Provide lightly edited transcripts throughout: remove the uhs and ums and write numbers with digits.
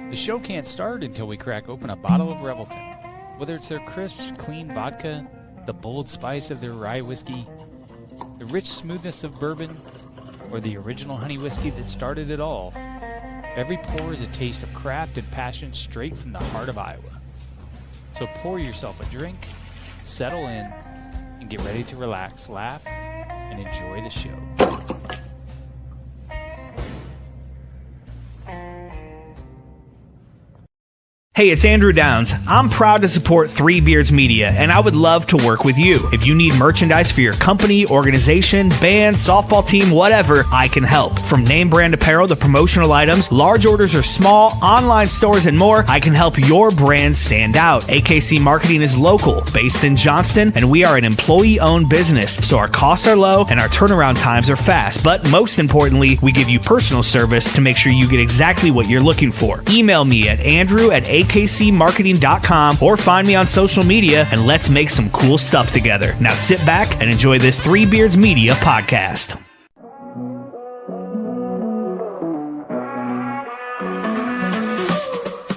The show can't start until we crack open a bottle of Revelton. Whether it's their crisp, clean vodka, the bold spice of their rye whiskey, the rich smoothness of bourbon, or the original honey whiskey that started it all, every pour is a taste of craft and passion straight from the heart of Iowa. So pour yourself a drink, settle in, and get ready to relax, laugh, and enjoy the show. Hey, it's Andrew Downs. I'm proud to support Three Beards Media, and I would love to work with you. If you need merchandise for your company, organization, band, softball team, whatever, I can help. From name brand apparel to promotional items, large orders or small, online stores, and more, I can help your brand stand out. AKC Marketing is local, based in Johnston, and we are an employee-owned business, so our costs are low and our turnaround times are fast. But most importantly, we give you personal service to make sure you get exactly what you're looking for. Email me at andrew@akcmarketing.com or find me on social media, and let's make some cool stuff together. Now sit back and enjoy this Three Beards Media podcast.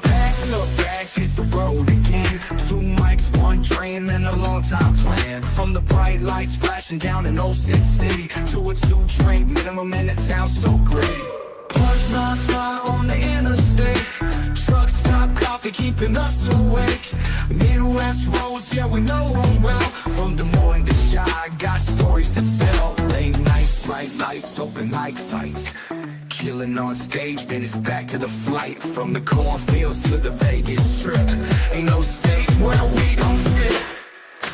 Pack up bags, hit the road again. 2 mics, 1 train, and a long time plan. From the bright lights flashing down in Old Sin City to a 2-drink minimum in the town so great. Punch non-stop on the interstate. Truck stop, coffee keeping us awake. Midwest roads, yeah, we know them well. From Des Moines to Chi, got stories to tell. Late nights, bright lights, open mic fights. Killing on stage, then it's back to the flight. From the cornfields to the Vegas Strip. Ain't no state where we don't fit.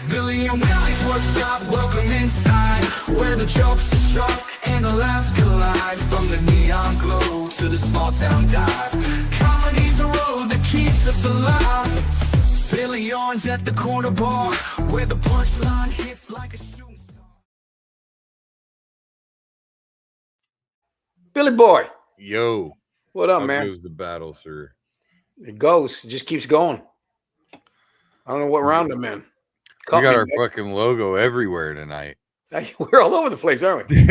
Billy and Willie's workshop, welcome inside. Where the jokes are sharp and the laughs collide. From the neon glow to the small town dive. Comedy's the road that keeps us alive. Billy Orange at the corner bar, where the punchline hits like a shooting star. Billy boy, Yo, what up, how man? goes the battle, sir? It goes. It just keeps going. I don't know what round I'm in. We got me, our Nick. fucking logo everywhere tonight. We're all over the place, aren't we?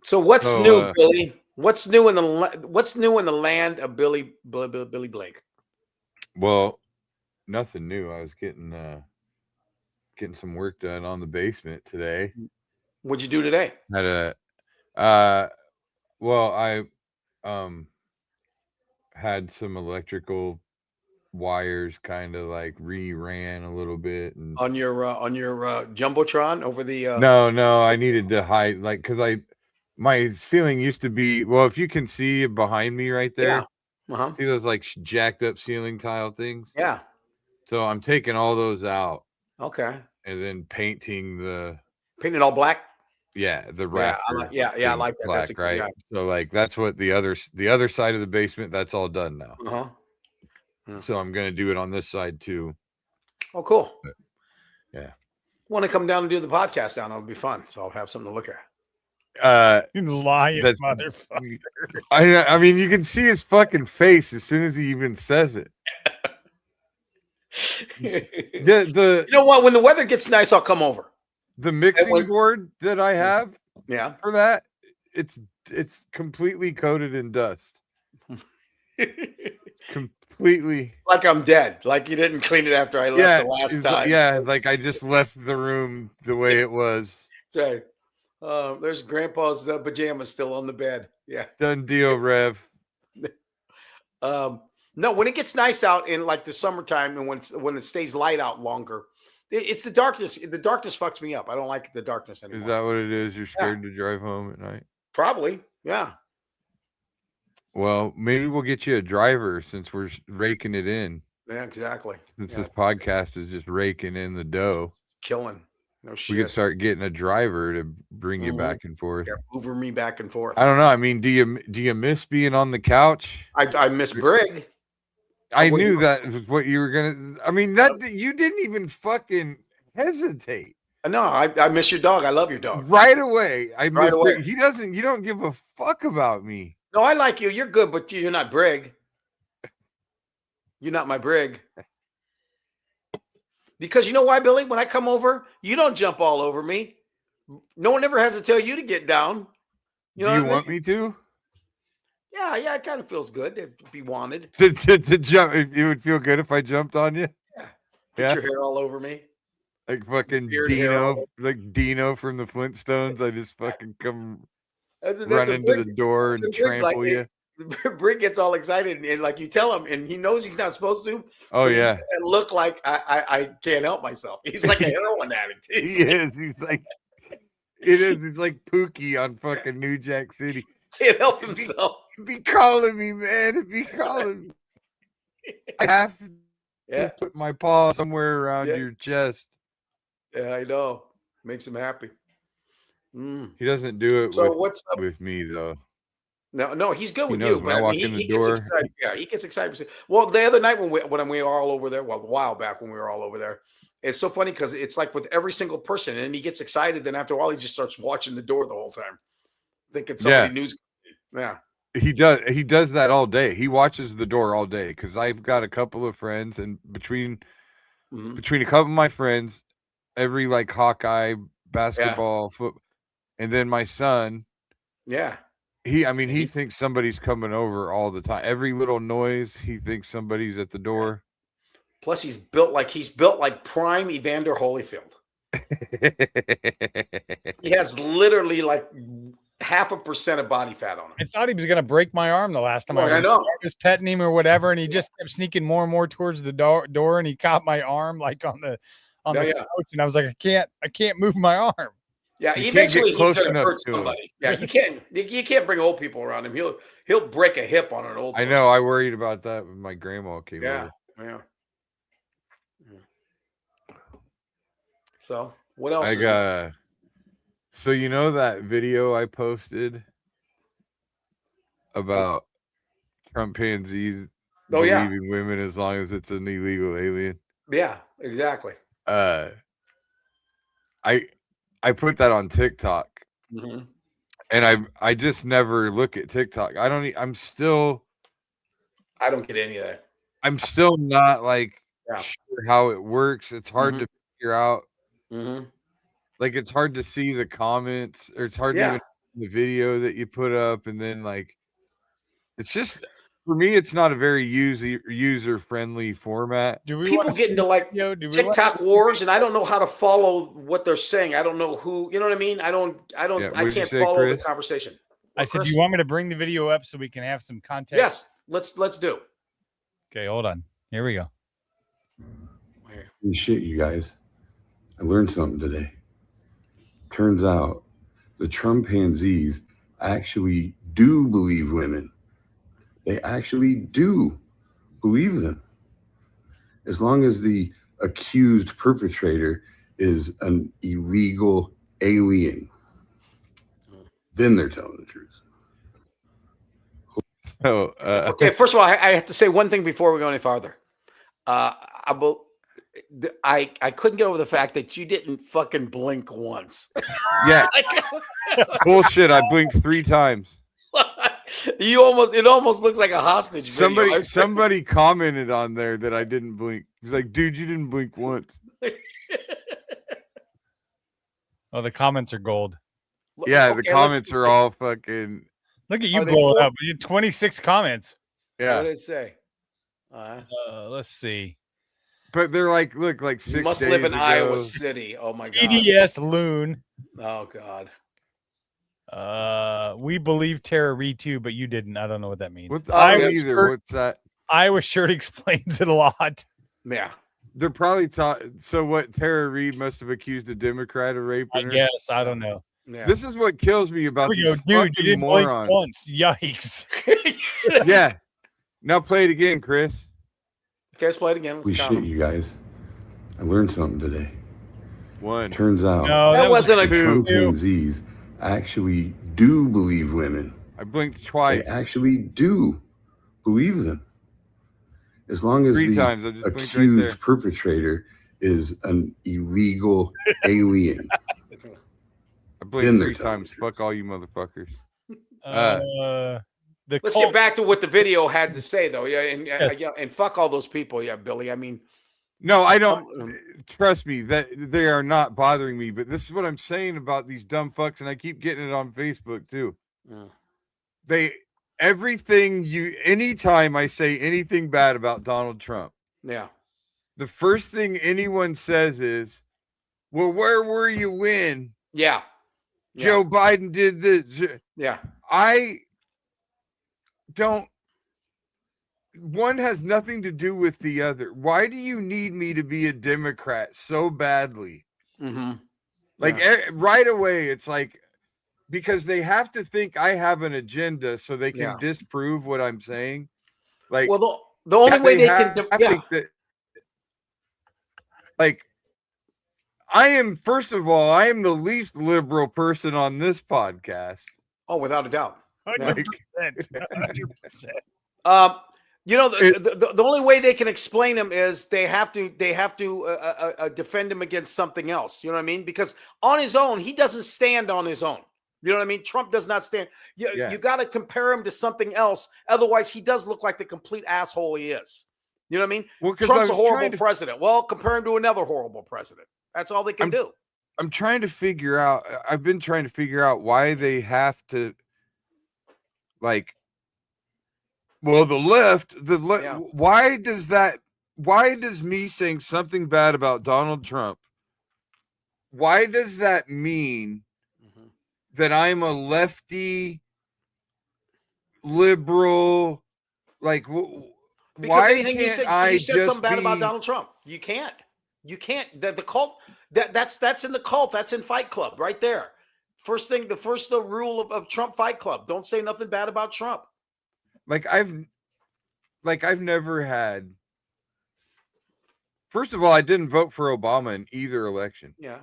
So what's new, Billy? What's new in the land of Billy Blake? Well, nothing new. I was getting some work done on the basement today. What'd you do today? Had I had some electrical wires kind of like re-ran a little bit, and On your jumbotron over the no, I needed to hide, like, because my ceiling used to be, well, if you can see behind me right there, see those like jacked up ceiling tile things? Yeah. So I'm taking all those out Okay. and then painting Painted all black. the rafters. I like that. Black, That's a good right? job. So like that's what the other side of the basement, that's all done now. So I'm gonna do it on this side too. Oh, cool. But, yeah. Want to come down and do the podcast down? It'll be fun. So I'll have something to look at. You lying motherfucker. I mean, you can see his fucking face as soon as he even says it. You know what? When the weather gets nice, I'll come over. The mixing board that I have, for that, it's completely coated in dust. Completely, like I'm dead. Like you didn't clean it after I left the last time. Yeah, like I just left the room the way it was. So, there's Grandpa's pajamas still on the bed. Yeah. Done deal, Rev. No, when it gets nice out in like the summertime and when it stays light out longer, it's the darkness. The darkness fucks me up. I don't like the darkness anymore. Is that what it is? You're scared to drive home at night? Probably. Yeah. Well, maybe we'll get you a driver since we're raking it in. Yeah, exactly. Since this podcast is just raking in the dough. Killing. No shit. We could start getting a driver to bring you back and forth. Yeah, Uber me back and forth. I don't know. I mean, do you miss being on the couch? I miss Brig. I knew that was what you were gonna. I mean, that you didn't even fucking hesitate. No, I miss your dog. I love your dog. Right away. I miss away. He doesn't. You don't give a fuck about me. No, I like you. You're good, but you're not Brig. You're not my Brig. Because you know why, Billy? When I come over, you don't jump all over me. No one ever has to tell you to get down. You Do know you what I want mean? me to? Yeah, it kind of feels good to be wanted. To jump, it would feel good if I jumped on you. Yeah. Get Yeah. your hair all over me. Like fucking Beard hair all over. like Dino from the Flintstones. I just fucking come That's run a into Brig. the door That's and what Brig's like. trample you. Brig gets all excited and like you tell him, and he knows he's not supposed to. Oh but he's yeah, got that look like I can't help myself. He's like a heroin addict. he is. He's like, it is. It's like Pookie on fucking New Jack City. Can't help himself. Be calling me, man. Be calling me. I have to put my paw somewhere around your chest. Yeah, I know. Makes him happy. He doesn't do it with me though. No, he's good with knows you. when But I walk he in the gets door. excited. Yeah, he gets excited. Well, the other night when we were all over there, well, a while back when we were all over there, it's so funny because it's like with every single person, and he gets excited. Then after a while, he just starts watching the door the whole time, thinking somebody new's. Yeah, he does that all day. He watches the door all day because I've got a couple of friends, and between a couple of my friends, every like Hawkeye basketball football, and then my son. Yeah. He thinks somebody's coming over all the time. Every little noise, he thinks somebody's at the door. Plus, he's built like prime Evander Holyfield. He has literally like 0.5% of body fat on him. I thought he was going to break my arm the last time I know. I was petting him or whatever, and he just kept sneaking more and more towards the door, and he caught my arm like on the couch, and I was like, I can't move my arm. Yeah, eventually he's going to hurt somebody. Yeah, you can't bring old people around him. He'll break a hip on an old person. I know. I worried about that when my grandma came over. Yeah. So what else? So you know that video I posted about chimpanzees believing women as long as it's an illegal alien? Yeah, exactly. I put that on TikTok, and I just never look at TikTok. I don't get any of that. I'm still not like sure how it works. It's hard to figure out. Like it's hard to see the comments, or it's hard to even see the video that you put up, and then like it's just. For me, it's not a very user-friendly format. People get into like TikTok wars, and I don't know how to follow what they're saying. I don't know who. You know what I mean? I can't follow the conversation. I said, do you want me to bring the video up so we can have some context? Yes, let's do. Okay, hold on. Here we go. Holy shit, you guys! I learned something today. Turns out the chimpanzees actually do believe women. They actually do believe them. As long as the accused perpetrator is an illegal alien, then they're telling the truth. So, okay, first of all, I have to say one thing before we go any farther. I couldn't get over the fact that you didn't fucking blink once. Yeah. Bullshit. I blinked 3 times. It almost looks like a hostage video. Somebody commented on there that I didn't blink. He's like, dude, you didn't blink once. Oh, the comments are gold. Yeah, the comments are all fucking. Look at you blowing up. You had 26 comments. Yeah. What did it say? Let's see. But they're like, look, like 6 you must days live in ago. Iowa City. Oh my god. EDS Loon. Oh god. We believe Tara Reid too, but you didn't. I don't know what that means. What's that? Iowa shirt explains it a lot. Yeah. They're probably so what Tara Reid must have accused a Democrat of raping her. Guess. I don't know. Yeah. This is what kills me about these dude, fucking you didn't morons. blink once. Yikes. Yeah. Now play it again, Chris. Okay, let's play it again. Holy shit, you guys. I learned something today. One. Turns out that wasn't a chimpanzees actually do believe women. I blinked twice. They actually do believe them. As long as 3 the times. I just blinked accused right there. perpetrator is an illegal alien. I blinked 3 times. Fuck all you motherfuckers. Let's get back to what the video had to say, though. Yeah, and fuck all those people. Yeah, Billy. I mean, no, I don't. Trust me, that they are not bothering me. But this is what I'm saying about these dumb fucks, and I keep getting it on Facebook too. Anytime I say anything bad about Donald Trump, the first thing anyone says is, well, where were you when Joe Biden did this? I don't. One has nothing to do with the other. Why do you need me to be a Democrat so badly? Right away, it's like, because they have to think I have an agenda so they can disprove what I'm saying. Like, well, the only way they can, think that, like, first of all, I am the least liberal person on this podcast. Oh, without a doubt. 100%. The only way they can explain him is they have to defend him against something else. You know what I mean? Because on his own, he doesn't stand on his own. You know what I mean? Trump does not stand. You got to compare him to something else. Otherwise, he does look like the complete asshole he is. You know what I mean? Well, Trump's a horrible president. Well, compare him to another horrible president. That's all they can do. I've been trying to figure out why they have to, like, well, the left, why does me saying something bad about Donald Trump, why does that mean that I'm a lefty liberal? Like, why can't you said something bad about Donald Trump? You can't. The cult, that's in the cult. That's in Fight Club right there. The first rule of Trump Fight Club. Don't say nothing bad about Trump. I've never had. First of all, I didn't vote for Obama in either election. Yeah.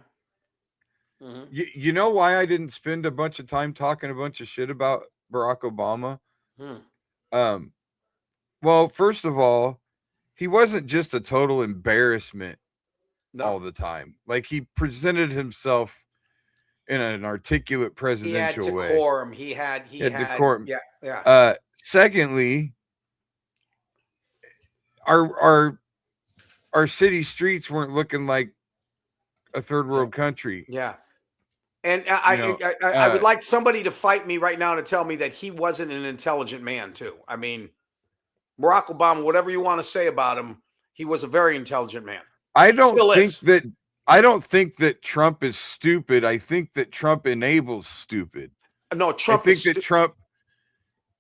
You know why I didn't spend a bunch of time talking a bunch of shit about Barack Obama? Well, first of all, he wasn't just a total embarrassment all the time. Like, he presented himself in an articulate presidential way. Decorum. He had decorum. Yeah. Secondly, our city streets weren't looking like a third world country. Yeah. And I would like somebody to fight me right now to tell me that he wasn't an intelligent man too. I mean, Barack Obama, whatever you want to say about him, he was a very intelligent man. I don't think that Trump is stupid. I think that Trump enables stupid. No, Trump. I think that Trump.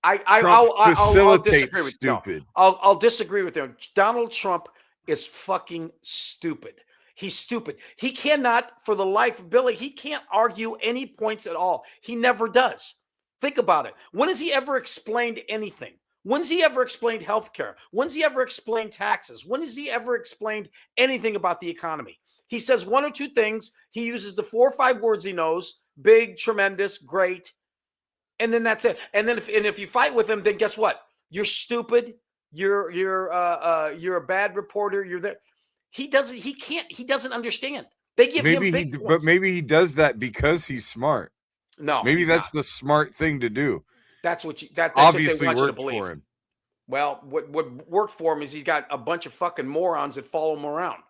I'll disagree with stupid. No, I'll disagree with you. Donald Trump is fucking stupid. He's stupid. He cannot, for the life of Billy, he can't argue any points at all. He never does. Think about it. When has he ever explained anything? When's he ever explained healthcare? When's he ever explained taxes? When has he ever explained anything about the economy? He says one or two things. He uses the 4 or 5 words he knows: big, tremendous, great. And then that's it. And then if you fight with him, then guess what? You're stupid. You're a bad reporter. You're there. He doesn't understand. They give him big but maybe he does that because he's smart. No, maybe that's the smart thing to do. That's obviously what they want worked you to believe. For him. Well, what worked for him is he's got a bunch of fucking morons that follow him around.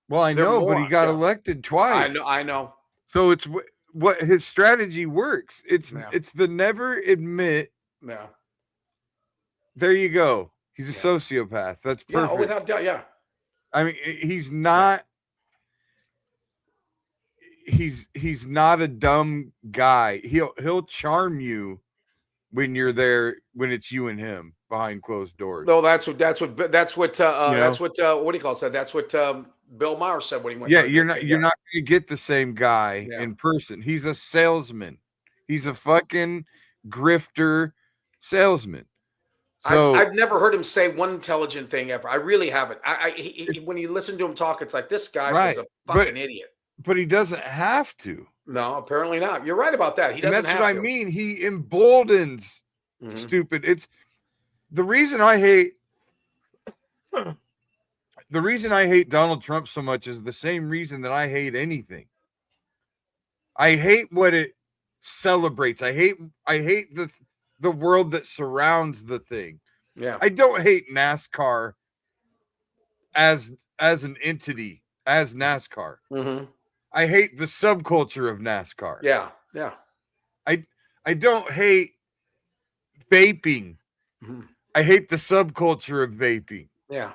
Well, I know, but he got elected twice. I know. So it's what his strategy works. It's the never admit. Yeah. There you go. He's a sociopath. That's perfect. Yeah, without doubt. Yeah. I mean, he's not. He's not a dumb guy. He'll charm you when you're there, when it's you and him behind closed doors. No, that's what what do you call it? That's what Bill Maher said when he went. Yeah, you're not going to get the same guy in person. He's a salesman. He's a fucking grifter salesman. So I've never heard him say one intelligent thing ever. I really haven't. When you listen to him talk, it's like this guy is a fucking idiot. But he doesn't have to. No, apparently not. You're right about that. He doesn't. And that's what I mean. He emboldens stupid. It's the reason I hate. The reason I hate Donald Trump so much is the same reason that I hate anything. I hate what it celebrates. I hate the world that surrounds the thing. Yeah. I don't hate NASCAR as an entity, as NASCAR. Mm-hmm. I hate the subculture of NASCAR. Yeah. Yeah. I don't hate vaping. I hate the subculture of vaping. Yeah.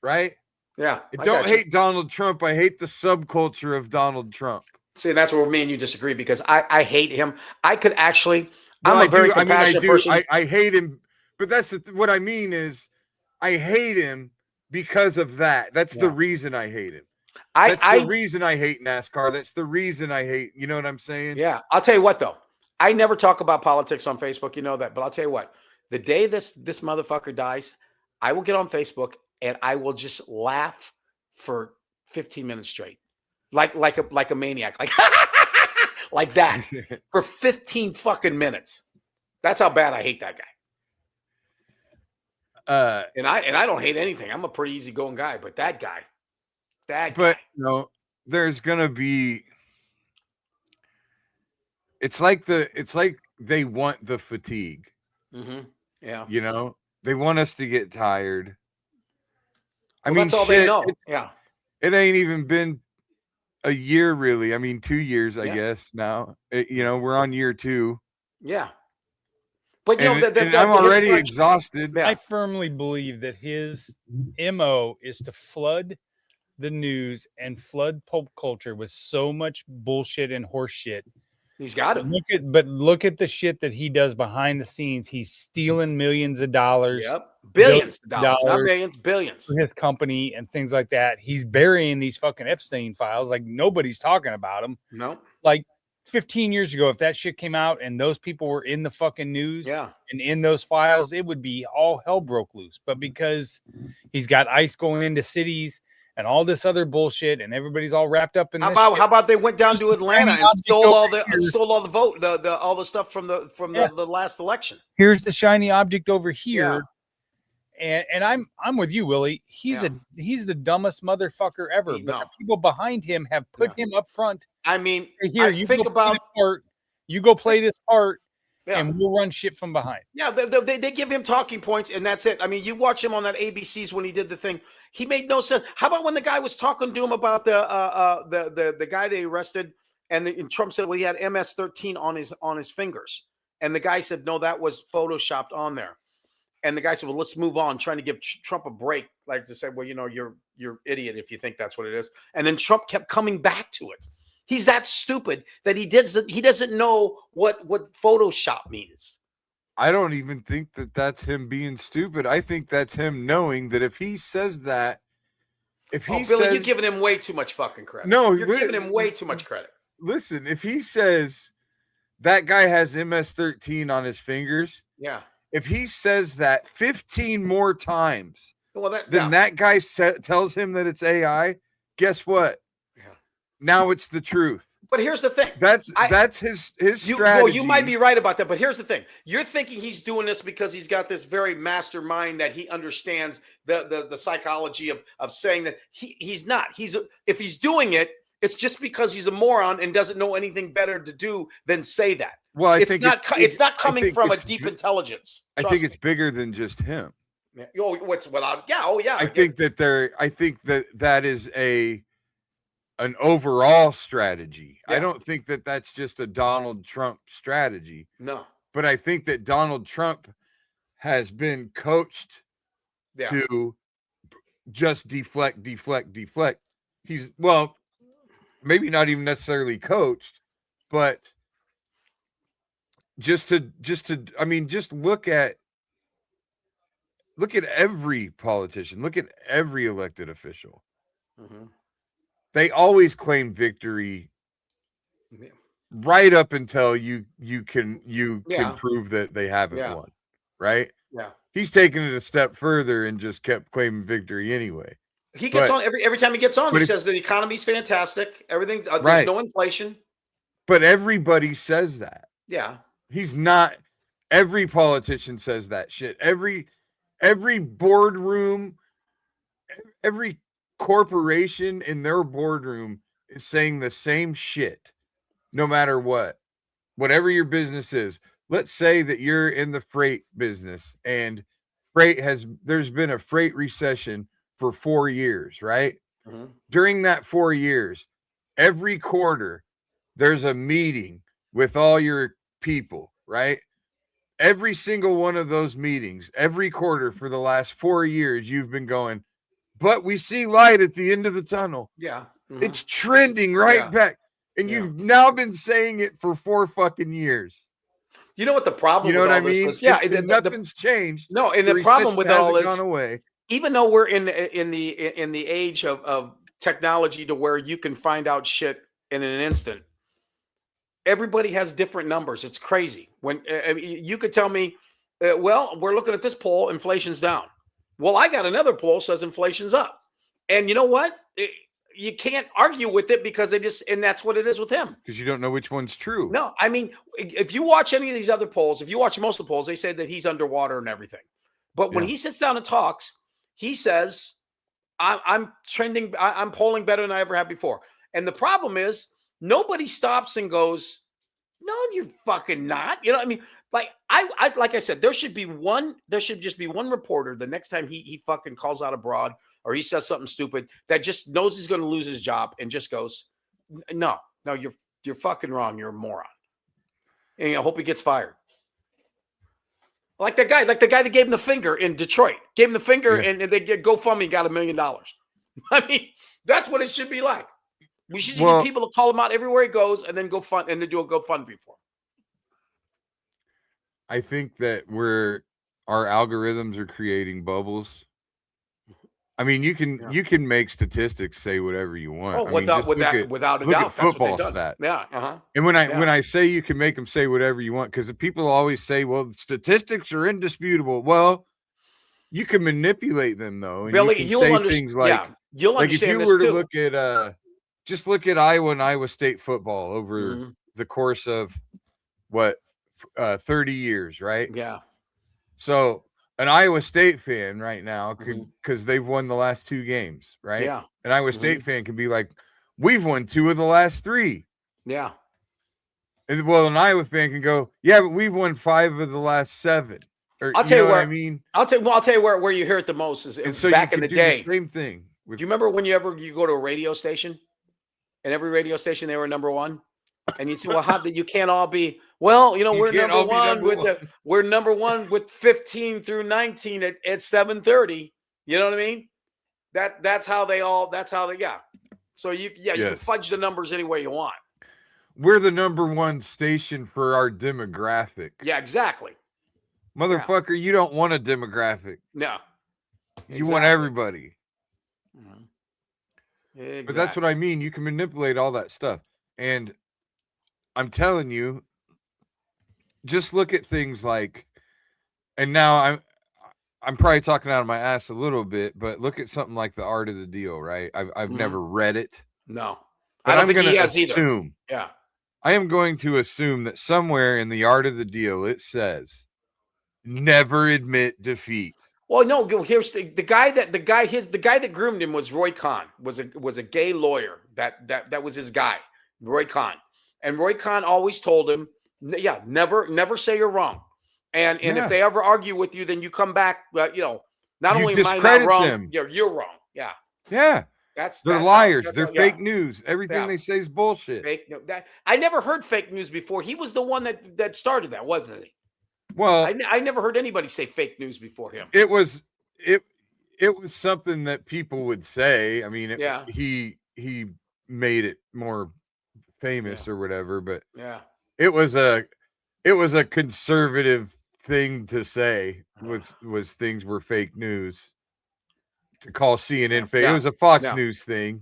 Right? Yeah. I don't hate Donald Trump. I hate the subculture of Donald Trump. See, that's where me and you disagree because I hate him. I could actually, I'm a very compassionate person. I hate him, but that's what I mean is I hate him because of that. That's the reason I hate him. That's the reason I hate NASCAR. That's the reason I hate, you know what I'm saying? Yeah. I'll tell you what, though. I never talk about politics on Facebook. You know that. But I'll tell you what. The day this motherfucker dies, I will get on Facebook and I will just laugh for 15 minutes straight. Like a maniac. Like that. For 15 fucking minutes. That's how bad I hate that guy. And I don't hate anything. I'm a pretty easygoing guy, but that guy. But you know, there's gonna be. It's like they want the fatigue. Yeah. You know, they want us to get tired. I mean, that's all they know. Yeah. It ain't even been a year, really. I mean, 2 years, I guess now. You know, we're on year 2. Yeah. But you know, I'm already exhausted. I firmly believe that his MO is to flood the news and flood pulp culture with so much bullshit and horse shit. He's got it. Look at the shit that he does behind the scenes. He's stealing millions of dollars. Yep. Billions of dollars. Not millions, billions. For his company and things like that. He's burying these fucking Epstein files like nobody's talking about them. No. Like 15 years ago, if that shit came out and those people were in the fucking news and in those files, it would be all hell broke loose. But because he's got ICE going into cities and all this other bullshit, and everybody's all wrapped up in. How about they went down to Atlanta and stole all the vote, all the stuff from the last election. Here's the shiny object over here, and I'm with you, Willie. He's the dumbest motherfucker ever. But the people behind him have put him up front. I mean, here you think about part. You go play this part. Yeah. And we'll run shit from behind. Yeah, they give him talking points, and that's it. I mean, you watch him on that ABC's when he did the thing. He made no sense. How about when the guy was talking to him about the guy they arrested, and Trump said, well, he had MS-13 on his fingers, and the guy said, no, that was photoshopped on there, and the guy said, well, let's move on, trying to give Trump a break, like to say, well, you know, you're idiot if you think that's what it is, and then Trump kept coming back to it. He's that stupid that he doesn't know what Photoshop means. I don't even think that that's him being stupid. I think that's him knowing that if he says that, Billy, you're giving him way too much fucking credit. No, you're giving him way too much credit. Listen, if he says that guy has MS-13 on his fingers, if he says that 15 more times, that guy tells him that it's AI, guess what? Now it's the truth. But here's the thing. That's his strategy. Well, you might be right about that, but here's the thing. You're thinking he's doing this because he's got this very mastermind that he understands the psychology of saying that he's not. If he's doing it, it's just because he's a moron and doesn't know anything better to do than say that. Well, it's not coming from a deep intelligence. I think it's bigger than just him. Yeah. I think that is an overall strategy. I don't think that that's just a Donald Trump strategy. No. But I think that Donald Trump has been coached to just deflect. He's, well, maybe not even necessarily coached, but just look at every politician, look at every elected official. Mm-hmm. They always claim victory right up until you can prove that they haven't won, right? Yeah. He's taken it a step further and just kept claiming victory anyway. He gets on every time he gets on. He says the economy's fantastic. Everything, there's no inflation. But everybody says that. Yeah. He's not. Every politician says that shit. Every boardroom, every corporation in their boardroom is saying the same shit, no matter what. Whatever your business is. Let's say that you're in the freight business and there's been a freight recession for 4 years, right? Mm-hmm. During that 4 years, every quarter, there's a meeting with all your people, right? every single one of those meetings, every quarter for the last 4 years, you've been going, but we see light at the end of the tunnel. Yeah. It's trending right back. And you've now been saying it for 4 fucking years. You know what the problem you know with what all I mean? this is? Yeah, nothing's changed. No, and the problem with all this, gone away. Even though we're in the age of technology to where you can find out shit in an instant, everybody has different numbers. It's crazy. When you could tell me, well, we're looking at this poll, inflation's down. Well, I got another poll says inflation's up, and you know what? You can't argue with it because and that's what it is with him. Because you don't know which one's true. No, I mean, if you watch any of these other polls, if you watch most of the polls, they say that he's underwater and everything. But when he sits down and talks, he says, I'm trending, I'm polling better than I ever have before. And the problem is nobody stops and goes, no, you're fucking not. You know what I mean? Like like I said, there should just be one reporter the next time he fucking calls out abroad or he says something stupid that just knows he's going to lose his job and just goes, no, you're fucking wrong. You're a moron. And I hope he gets fired. Like the guy that gave him the finger in Detroit, gave him the finger and they get GoFundMe, got $1 million. I mean, that's what it should be like. We should get people to call him out everywhere he goes and then do a GoFundMe for him. I think that our algorithms are creating bubbles. I mean, you can make statistics say whatever you want. Oh, without a doubt. Look at football stats. Yeah. And when I say you can make them say whatever you want, because people always say, well, statistics are indisputable. Well, you can manipulate them though. And Billy, you'll say things like, you'll understand if you were to look at just look at Iowa and Iowa State football over the course of 30 years, right? Yeah. So an Iowa State fan right now could, because they've won the last 2 games, right? Yeah. An Iowa State fan can be like, we've won 2 of the last 3. Yeah. And well, an Iowa fan can go, yeah, but we've won 5 of the last 7. Or, I'll tell you what where I mean. I'll tell you where you hear it the most is and so back in the day. The same thing. Do you remember when you go to a radio station, and every radio station they were number 1, and you'd say, well, how did you can't all be? Well, we're number one we're number 1 with 15 through 19 at 7:30. You know what I mean? That's how they. Yeah. So you can fudge the numbers any way you want. We're the number 1 station for our demographic. Yeah, exactly. Motherfucker, you don't want a demographic. No. You want everybody. Exactly. But that's what I mean. You can manipulate all that stuff. And I'm telling you, just look at things like, and now I'm probably talking out of my ass a little bit, but look at something like The Art of the Deal, right? I've never read it. No. I don't think he has either. Yeah. I am going to assume that somewhere in The Art of the Deal it says, never admit defeat. Well, no. Here's the guy that groomed him was Roy Kahn. Was a gay lawyer. That was his guy, Roy Kahn. And Roy Kahn always told him, never say you're wrong. And if they ever argue with you, then you come back. Not only am I not wrong, you're wrong. Yeah. Yeah. They're liars. They're fake news. Everything they say is bullshit. Fake news. I never heard fake news before. He was the one that started that, wasn't he? Well, I never heard anybody say fake news before him. It was something that people would say. I mean, he made it more famous or whatever, but it was a conservative thing to say. Was things were fake news. To call CNN fake. It was a Fox News thing,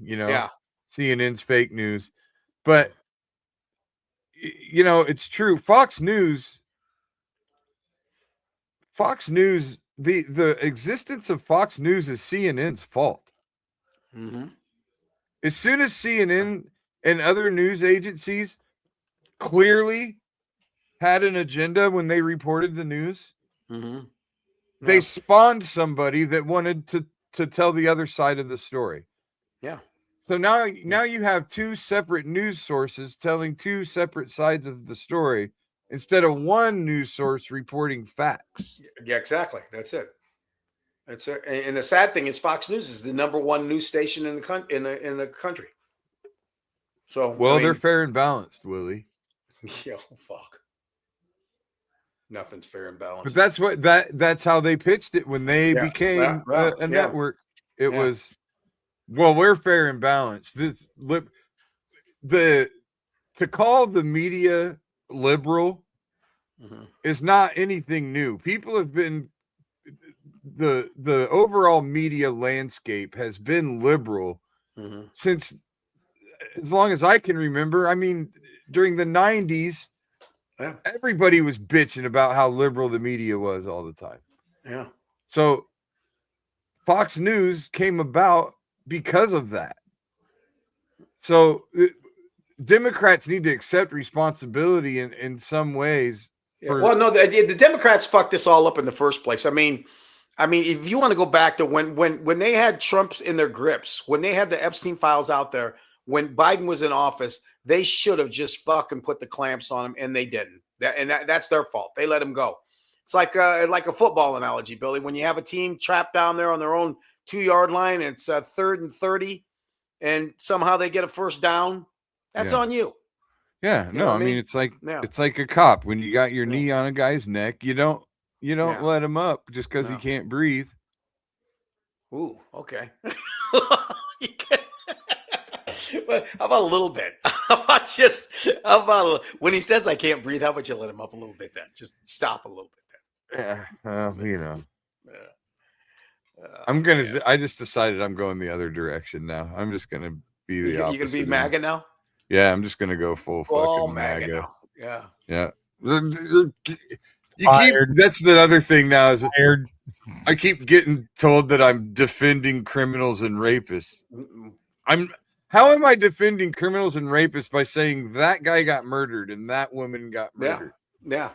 CNN's fake news. But it's true. Fox News, the existence of Fox News is CNN's fault. As soon as CNN and other news agencies clearly had an agenda when they reported the news, they spawned somebody that wanted to tell the other side of the story. Yeah. So now you have 2 separate news sources telling 2 separate sides of the story instead of one news source reporting facts. Yeah, exactly. That's it. And the sad thing is Fox News is the number 1 news station in the country. So they're fair and balanced, Willie. Yeah, fuck. Nothing's fair and balanced. But that's how they pitched it when they became a network. It was, well, we're fair and balanced. To call the media liberal is not anything new. People have been, the overall media landscape has been liberal since as long as I can remember. I mean, during the 90s, everybody was bitching about how liberal the media was all the time. Yeah. So Fox News came about because of that. So Democrats need to accept responsibility in some ways. Well, no, the Democrats fucked this all up in the first place. I mean, if you want to go back to when they had Trump's in their grips, when they had the Epstein files out there, when Biden was in office, they should have just fucking put the clamps on him, and they didn't. That's their fault. They let him go. It's like a football analogy, Billy. When you have a team trapped down there on their own 2-yard line, it's 3rd and 30, and somehow they get a first down. That's on you. Yeah, no, I mean it's like a cop. When you got your knee on a guy's neck, you don't let him up just because he can't breathe. Ooh, okay. How about a little bit? How about when he says I can't breathe? How about you let him up a little bit then? Just stop a little bit then. Yeah, Yeah. I just decided I'm going the other direction now. I'm just gonna be the opposite. You gonna be MAGA now? Yeah, I'm just gonna go full fucking MAGA. Now. Yeah. Yeah. That's the other thing now is I keep getting told that I'm defending criminals and rapists. How am I defending criminals and rapists by saying that guy got murdered and that woman got murdered? Yeah.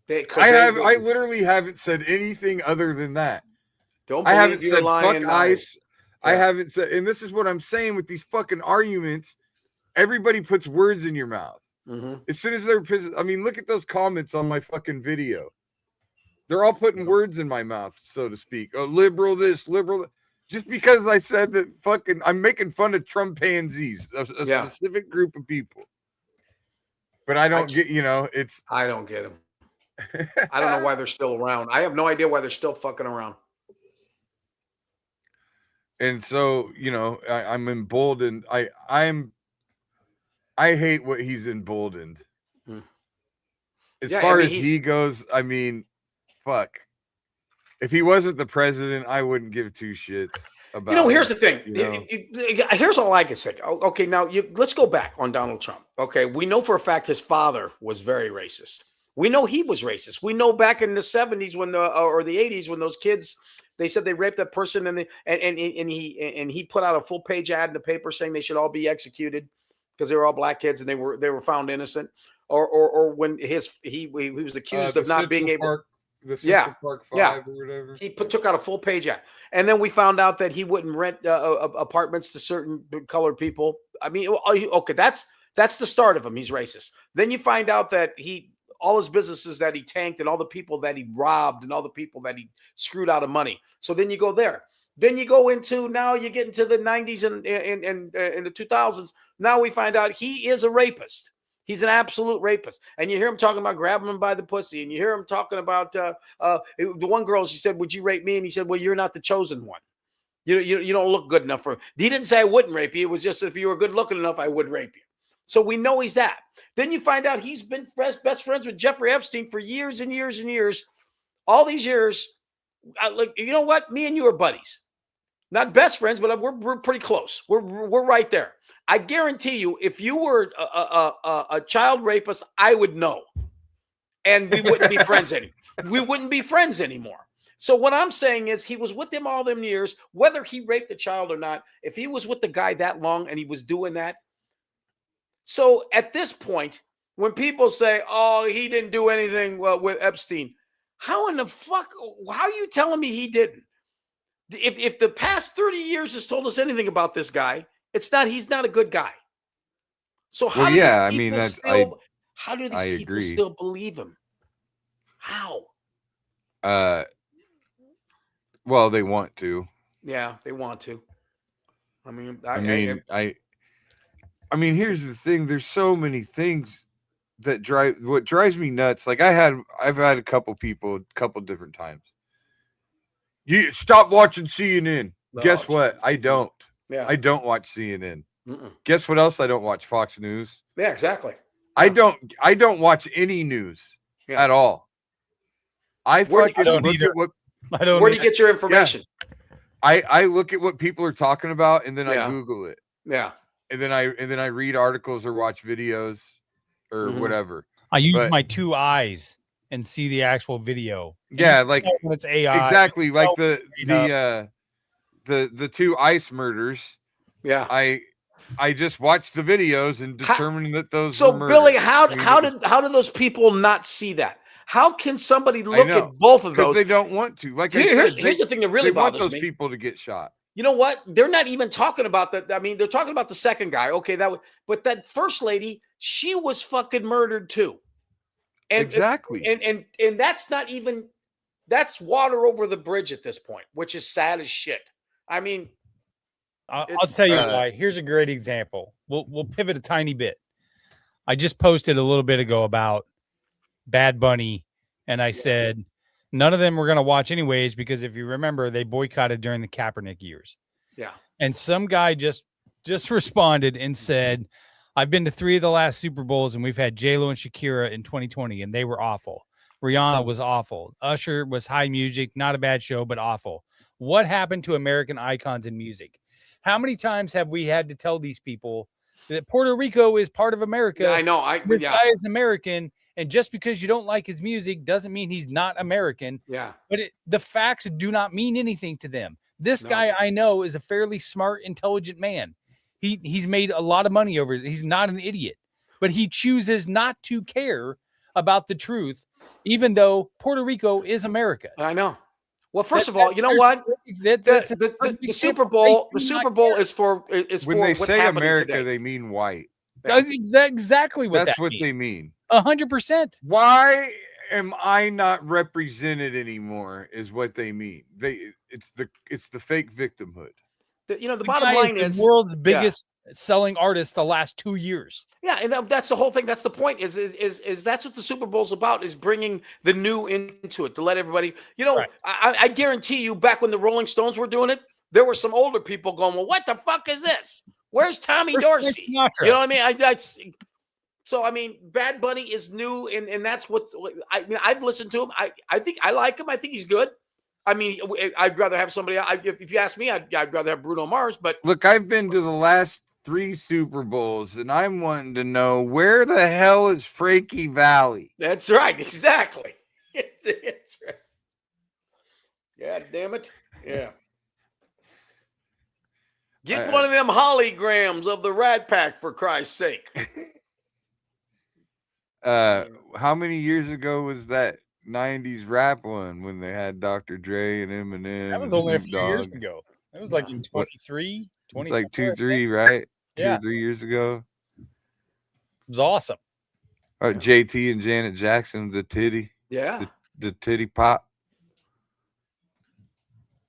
I literally haven't said anything other than that. I haven't said fuck ICE. I haven't said, and this is what I'm saying with these fucking arguments. Everybody puts words in your mouth. As soon as they're pissed, I mean, look at those comments on my fucking video. They're all putting words in my mouth, so to speak. Oh, liberal this, liberal that. Just because I said that I'm making fun of Trump pansies, a specific group of people. But I don't get, I don't get them. I don't know why they're still around. I have no idea why they're still fucking around. And so, I'm emboldened. I hate what he's emboldened. As far as he goes, I mean, fuck. If he wasn't the president, I wouldn't give two shits about here's the thing. Here's all I can say. Okay, now let's go back on Donald Trump. Okay, we know for a fact his father was very racist. We know he was racist. We know back in the 70s or the 80s when those kids, they said they raped that person and he put out a full page ad in the paper saying they should all be executed because they were all black kids and they were found innocent. Or when he was accused of not being able. The Central Park 5 or whatever. He took out a full page ad. And then we found out that he wouldn't rent apartments to certain colored people. I mean, okay, that's the start of him. He's racist. Then you find out that all his businesses that he tanked and all the people that he robbed and all the people that he screwed out of money. So then you go there. Then you go into, now you get into the 90s and the 2000s. Now we find out he is a rapist. He's an absolute rapist. And you hear him talking about grabbing him by the pussy. And you hear him talking about the one girl, she said, would you rape me? And he said, well, you're not the chosen one. You don't look good enough for him. He didn't say I wouldn't rape you. It was just if you were good looking enough, I would rape you. So we know he's that. Then you find out he's been best friends with Jeffrey Epstein for years and years and years. All these years. Like, you know what? Me and you are buddies. Not best friends, but we're pretty close. We're right there. I guarantee you, if you were a child rapist, I would know, and we wouldn't be friends anymore. We wouldn't be friends anymore. So what I'm saying is, he was with them all them years, whether he raped the child or not. If he was with the guy that long and he was doing that, so at this point, when people say, "Oh, he didn't do anything with Epstein," how in the fuck? How are you telling me he didn't? If the past 30 years has told us anything about this guy, he's not a good guy. So how do these people still believe him? How? Well, they want to. Yeah, they want to. I mean, I mean, here's the thing. There's so many things what drives me nuts. Like I've had a couple people, a couple different times. You stop watching CNN. No, Guess what? I don't. Yeah. I don't watch CNN. Guess what else I don't watch? Fox News. Yeah, exactly. I don't watch any news at all. Where do you get your information? Yeah. I look at what people are talking about and then I Google it. Yeah. And then I read articles or watch videos or whatever. I use my 2 eyes and see the actual video. Yeah, like when it's AI. Exactly, like the 2 ICE murders. Yeah. I just watched the videos and determined that those So were murders. Billy, how did those people not see that? How can somebody look at both of those? Because they don't want to. Like here's the thing that really bothers me. They want those people to get shot. You know what? They're not even talking about that. I mean, they're talking about the second guy. Okay, but that first lady, she was fucking murdered too. And, exactly. And that's not even, that's water over the bridge at this point, which is sad as shit. I mean, I'll tell you why. Here's a great example. We'll pivot a tiny bit. I just posted a little bit ago about Bad Bunny, and I said none of them were going to watch anyways because if you remember, they boycotted during the Kaepernick years. Yeah. And some guy just responded and said, I've been to 3 of the last Super Bowls, and we've had J-Lo and Shakira in 2020, and they were awful. Rihanna was awful. Usher was high music, not a bad show, but awful. What happened to American icons in music? How many times have we had to tell these people that Puerto Rico is part of America? Yeah, I know. This guy is American, and just because you don't like his music doesn't mean he's not American. Yeah. But the facts do not mean anything to them. This guy I know is a fairly smart, intelligent man. He's made a lot of money over it. He's not an idiot, but he chooses not to care about the truth, even though Puerto Rico is America. I know. Well, first of all, you know what? The Super Bowl, is for when they what's say America, today. They mean white. That's exactly what that's what they mean. 100%. Why am I not represented anymore? Is what they mean. It's the fake victimhood. The bottom line is the world's biggest selling artist the last 2 years. Yeah, and that's the whole thing. That's the point. Is that's what the Super Bowl's about? Is bringing the new into it to let everybody. Right. I guarantee you, back when the Rolling Stones were doing it, there were some older people going, "Well, what the fuck is this? Where's Tommy Dorsey?" You know what I mean? So I mean, Bad Bunny is new, and that's what I mean. I've listened to him. I think I like him. I think he's good. I mean, I'd rather have somebody. If you ask me, I'd rather have Bruno Mars. But look, I've been to the last 3 Super Bowls, and I'm wanting to know where the hell is Frankie Valli? That's right, exactly. That's right. God damn it! Yeah. Get one of them holograms of the Rat Pack for Christ's sake. How many years ago was that 90s rap one when they had Dr. Dre and Eminem? That was only a few years ago. That was like in 23, 20. It's like 2-3, right? 2 or 3 years ago. It was awesome. JT and Janet Jackson, the titty. Yeah. The titty pop.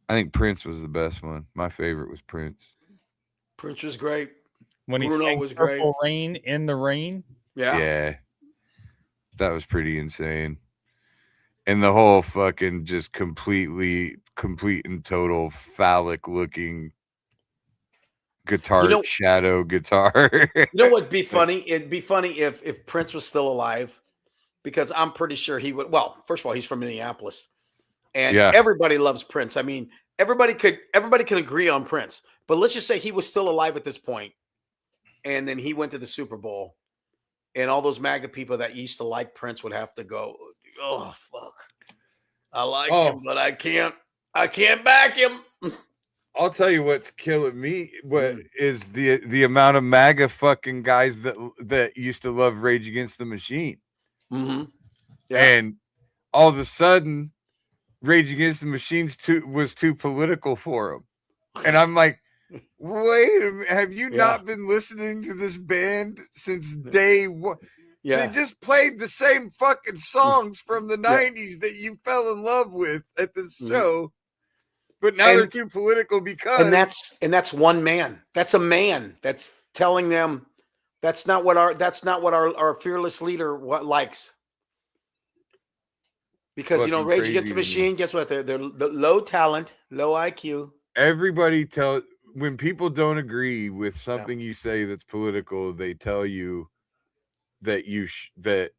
I think Prince was the best one. My favorite was Prince. Prince was great. When Bruno he sang was Purple great. Rain in the Rain. Yeah. Yeah. That was pretty insane. And the whole fucking just complete and total phallic looking guitar, shadow guitar. You know what'd be funny? It'd be funny if Prince was still alive, because I'm pretty sure he would. Well, first of all, he's from Minneapolis, and everybody loves Prince. I mean, everybody can agree on Prince. But let's just say he was still alive at this point, and then he went to the Super Bowl, and all those MAGA people that used to like Prince would have to go, "Oh fuck, I like him, but I can't back him." I'll tell you what's killing me. What is the amount of MAGA fucking guys that used to love Rage Against the Machine, and all of a sudden, Rage Against the Machine was too political for them, and I'm like, wait a minute, have you not been listening to this band since day one? Yeah. They just played the same fucking songs from the 90s that you fell in love with at the show. But now they're too political because and that's one man. That's a man that's telling them That's not what our fearless leader likes. Because Rage Against the Machine, guess what? They're low talent, low IQ. Everybody when people don't agree with something you say that's political, they tell you that you should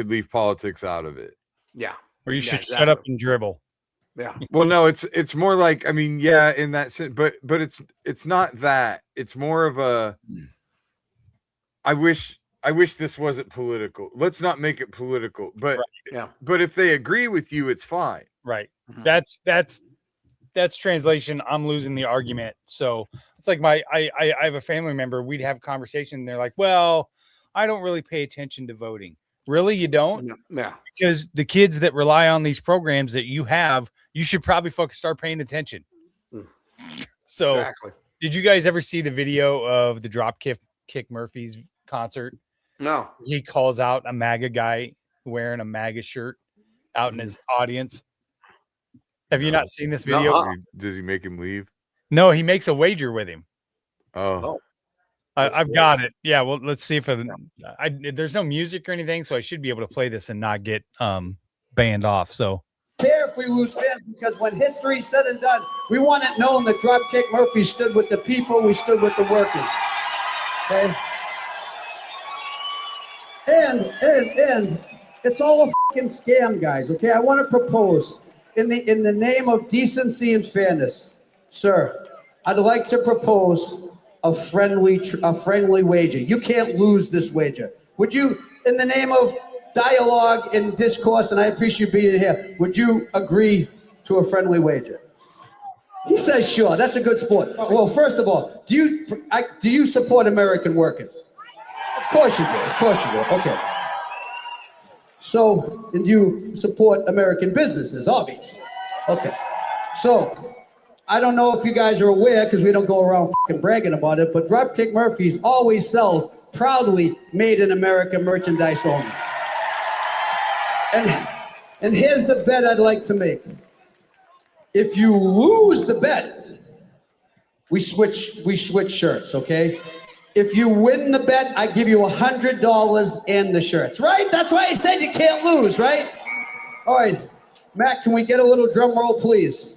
leave politics out of it. Yeah. Or you should shut up and dribble. Yeah. Well, no, it's more like, I mean, yeah, in that sense, but it's not that. It's more of a I wish this wasn't political. Let's not make it political. But but if they agree with you, it's fine. Right. That's translation. I'm losing the argument. So it's like I have a family member. We'd have a conversation. And they're like, well, I don't really pay attention to voting. Really? You don't? No. Because the kids that rely on these programs that you have, you should probably start paying attention. So did you guys ever see the video of the Dropkick Murphys concert? No. He calls out a MAGA guy wearing a MAGA shirt out in his audience. Have you not seen this video? No. Does he make him leave? No, he makes a wager with him. Oh. I've got it. Yeah, well, let's see if there's no music or anything, so I should be able to play this and not get banned off. So care if we lose fans, because when history's said and done, we want it known that Dropkick Murphy stood with the people, we stood with the workers. Okay? And it's all a fucking scam, guys. Okay, I want to propose in the name of decency and fairness, sir. I'd like to propose a friendly wager. You can't lose this wager. Would you, in the name of dialogue and discourse, and I appreciate you being here, would you agree to a friendly wager? He says sure. That's a good sport. Well, first of all, do you support American workers? Of course you do. Of course you do. Okay. So, and you support American businesses, obviously. Okay. So, I don't know if you guys are aware, because we don't go around fucking bragging about it, but Dropkick Murphys always sells proudly made in America merchandise only. And here's the bet I'd like to make. If you lose the bet, we switch shirts, okay? If you win the bet, I give you $100 and the shirts, right? That's why I said you can't lose, right? All right, Matt, can we get a little drum roll, please?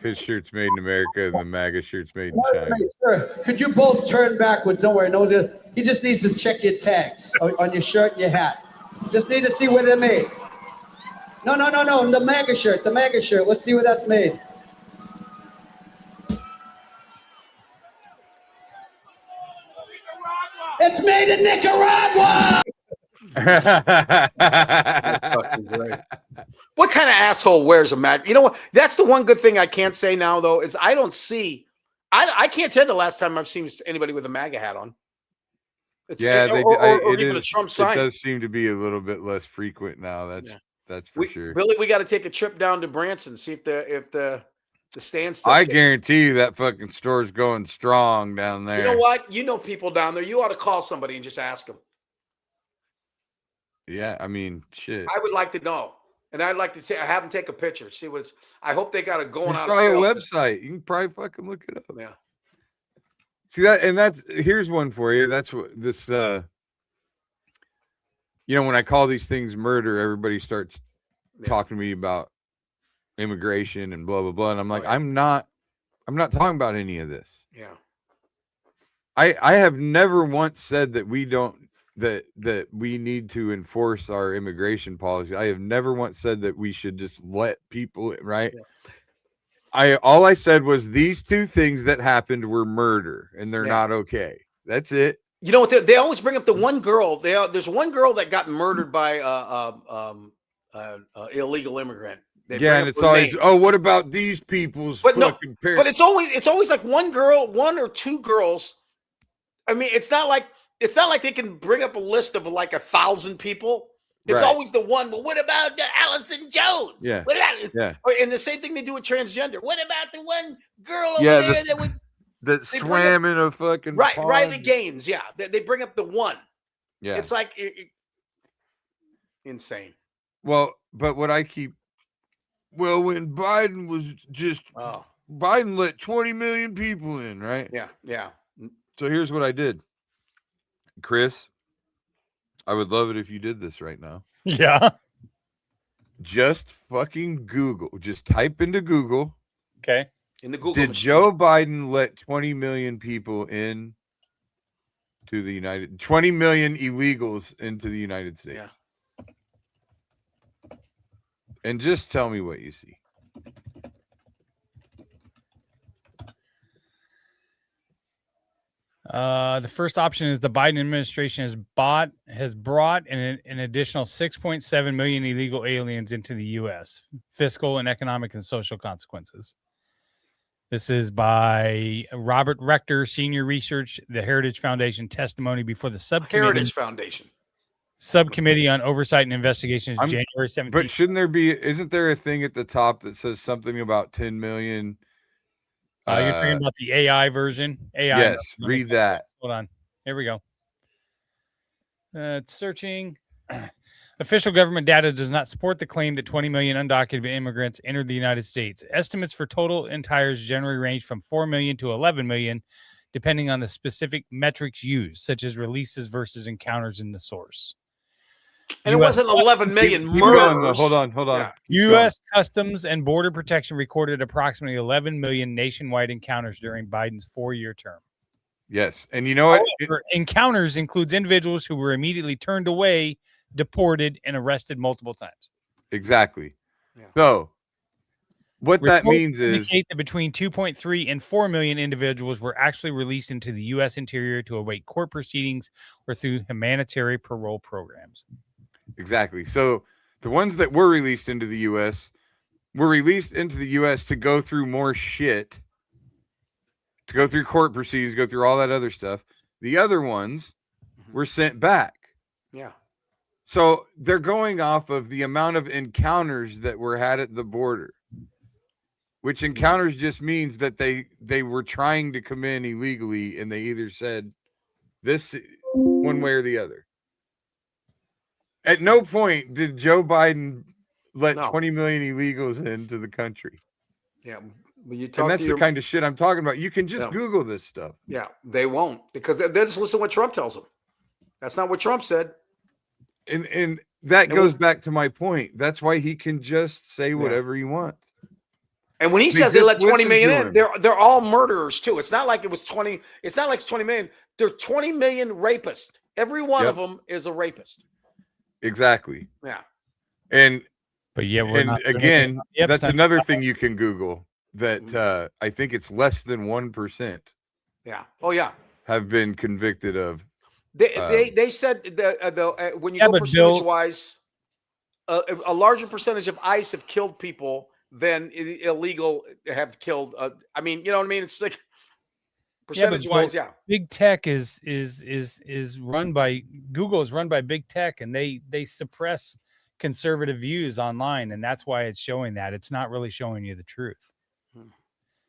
His shirt's made in America and the MAGA shirt's made in China. Right, sure. Could you both turn backwards? Don't worry, no one's gonna. He just needs to check your tags on your shirt and your hat. Just need to see where they're made. No, the MAGA shirt, Let's see where that's made. It's made in Nicaragua! That's fucking great. What kind of asshole wears a MAGA? You know what? That's the one good thing I can't say now, though, is I don't see. I can't tell the last time I've seen anybody with a MAGA hat on. Or even a Trump sign. It does seem to be a little bit less frequent now. That's for sure. Billy, we got to take a trip down to Branson, see if the stands. I guarantee you that fucking store's going strong down there. You know what? You know people down there. You ought to call somebody and just ask them. Yeah, I mean, shit. I would like to know, and I'd like to have them take a picture, see what it's. I hope they got it going on. Probably a website. You can probably fucking look it up. Yeah. See that, and here's one for you. That's what this. When I call these things murder, everybody starts talking to me about immigration and blah blah blah, and I'm like, I'm not talking about any of this. Yeah. I have never once said that we don't. That we need to enforce our immigration policy. I have never once said that we should just let people in, right? Yeah. All I said was these two things that happened were murder and they're not okay. That's it. You know what? They always bring up the one girl. There's one girl that got murdered by illegal immigrant. And it's always what about these people's fucking parents? But it's always like one or two girls. I mean, it's not like they can bring up a list of like 1,000 people. It's always the one. But what about Allison Jones? Yeah. What about and the same thing they do with transgender. What about the one girl over there that swam in a fucking pond? Riley Gaines? Yeah, they bring up the one. Yeah, it's like insane. Well, but what I keep when Biden was just Biden let 20 million people in, right? Yeah. So here's what I did. Chris, I would love it if you did this right now. Yeah. Just fucking Google. Just type into Google. Okay. In the Google Did machine. Joe Biden let 20 million people in to the 20 million illegals into the United States? Yeah. And just tell me what you see. The first option is the Biden administration has brought an additional 6.7 million illegal aliens into the U.S. Fiscal and economic and social consequences. This is by Robert Rector, Senior Research, the Heritage Foundation testimony before the Heritage Foundation. Subcommittee on Oversight and Investigations, January 17th. But isn't there a thing at the top that says something about 10 million? You're talking about the AI version? AI. Yes, read that. Hold on. Here we go. It's searching. Official government data does not support the claim that 20 million undocumented immigrants entered the United States. Estimates for total entires generally range from 4 million to 11 million, depending on the specific metrics used, such as releases versus encounters in the source. And it wasn't 11 million murders. Hold on. Yeah. U.S. Customs and Border Protection recorded approximately 11 million nationwide encounters during Biden's 4-year term. Yes. And you know what? Encounters includes individuals who were immediately turned away, deported, and arrested multiple times. Exactly. Yeah. So what that means is indicate that between 2.3 and 4 million individuals were actually released into the U.S. interior to await court proceedings or through humanitarian parole programs. Exactly. So the ones that were released into the U.S. were released into the U.S. to go through more shit, to go through court proceedings, go through all that other stuff. The other ones were sent back. Yeah. So they're going off of the amount of encounters that were had at the border, which encounters just means that they were trying to come in illegally and they either said this one way or the other. At no point did Joe Biden let 20 million illegals into the country. Yeah. And that's the kind of shit I'm talking about. You can just Google this stuff. Yeah, they won't, because they'll just listen to what Trump tells them. That's not what Trump said. And that goes back to my point. That's why he can just say whatever he wants. And when he says they let 20 million in, they're all murderers too. It's not like it was 20. It's not like it's 20 million. They're 20 million rapists. Every one of them is a rapist. Exactly. Yeah. But yeah, again, that's another thing you can Google that I think it's less than 1%. Yeah. Oh yeah. Have been convicted of. They said that when you go percentage wise, a larger percentage of ICE have killed people than illegal have killed. I mean, you know what I mean? It's like percentage wise, Big tech is run by Google is run by big tech, and they suppress conservative views online, and that's why it's showing that. It's not really showing you the truth.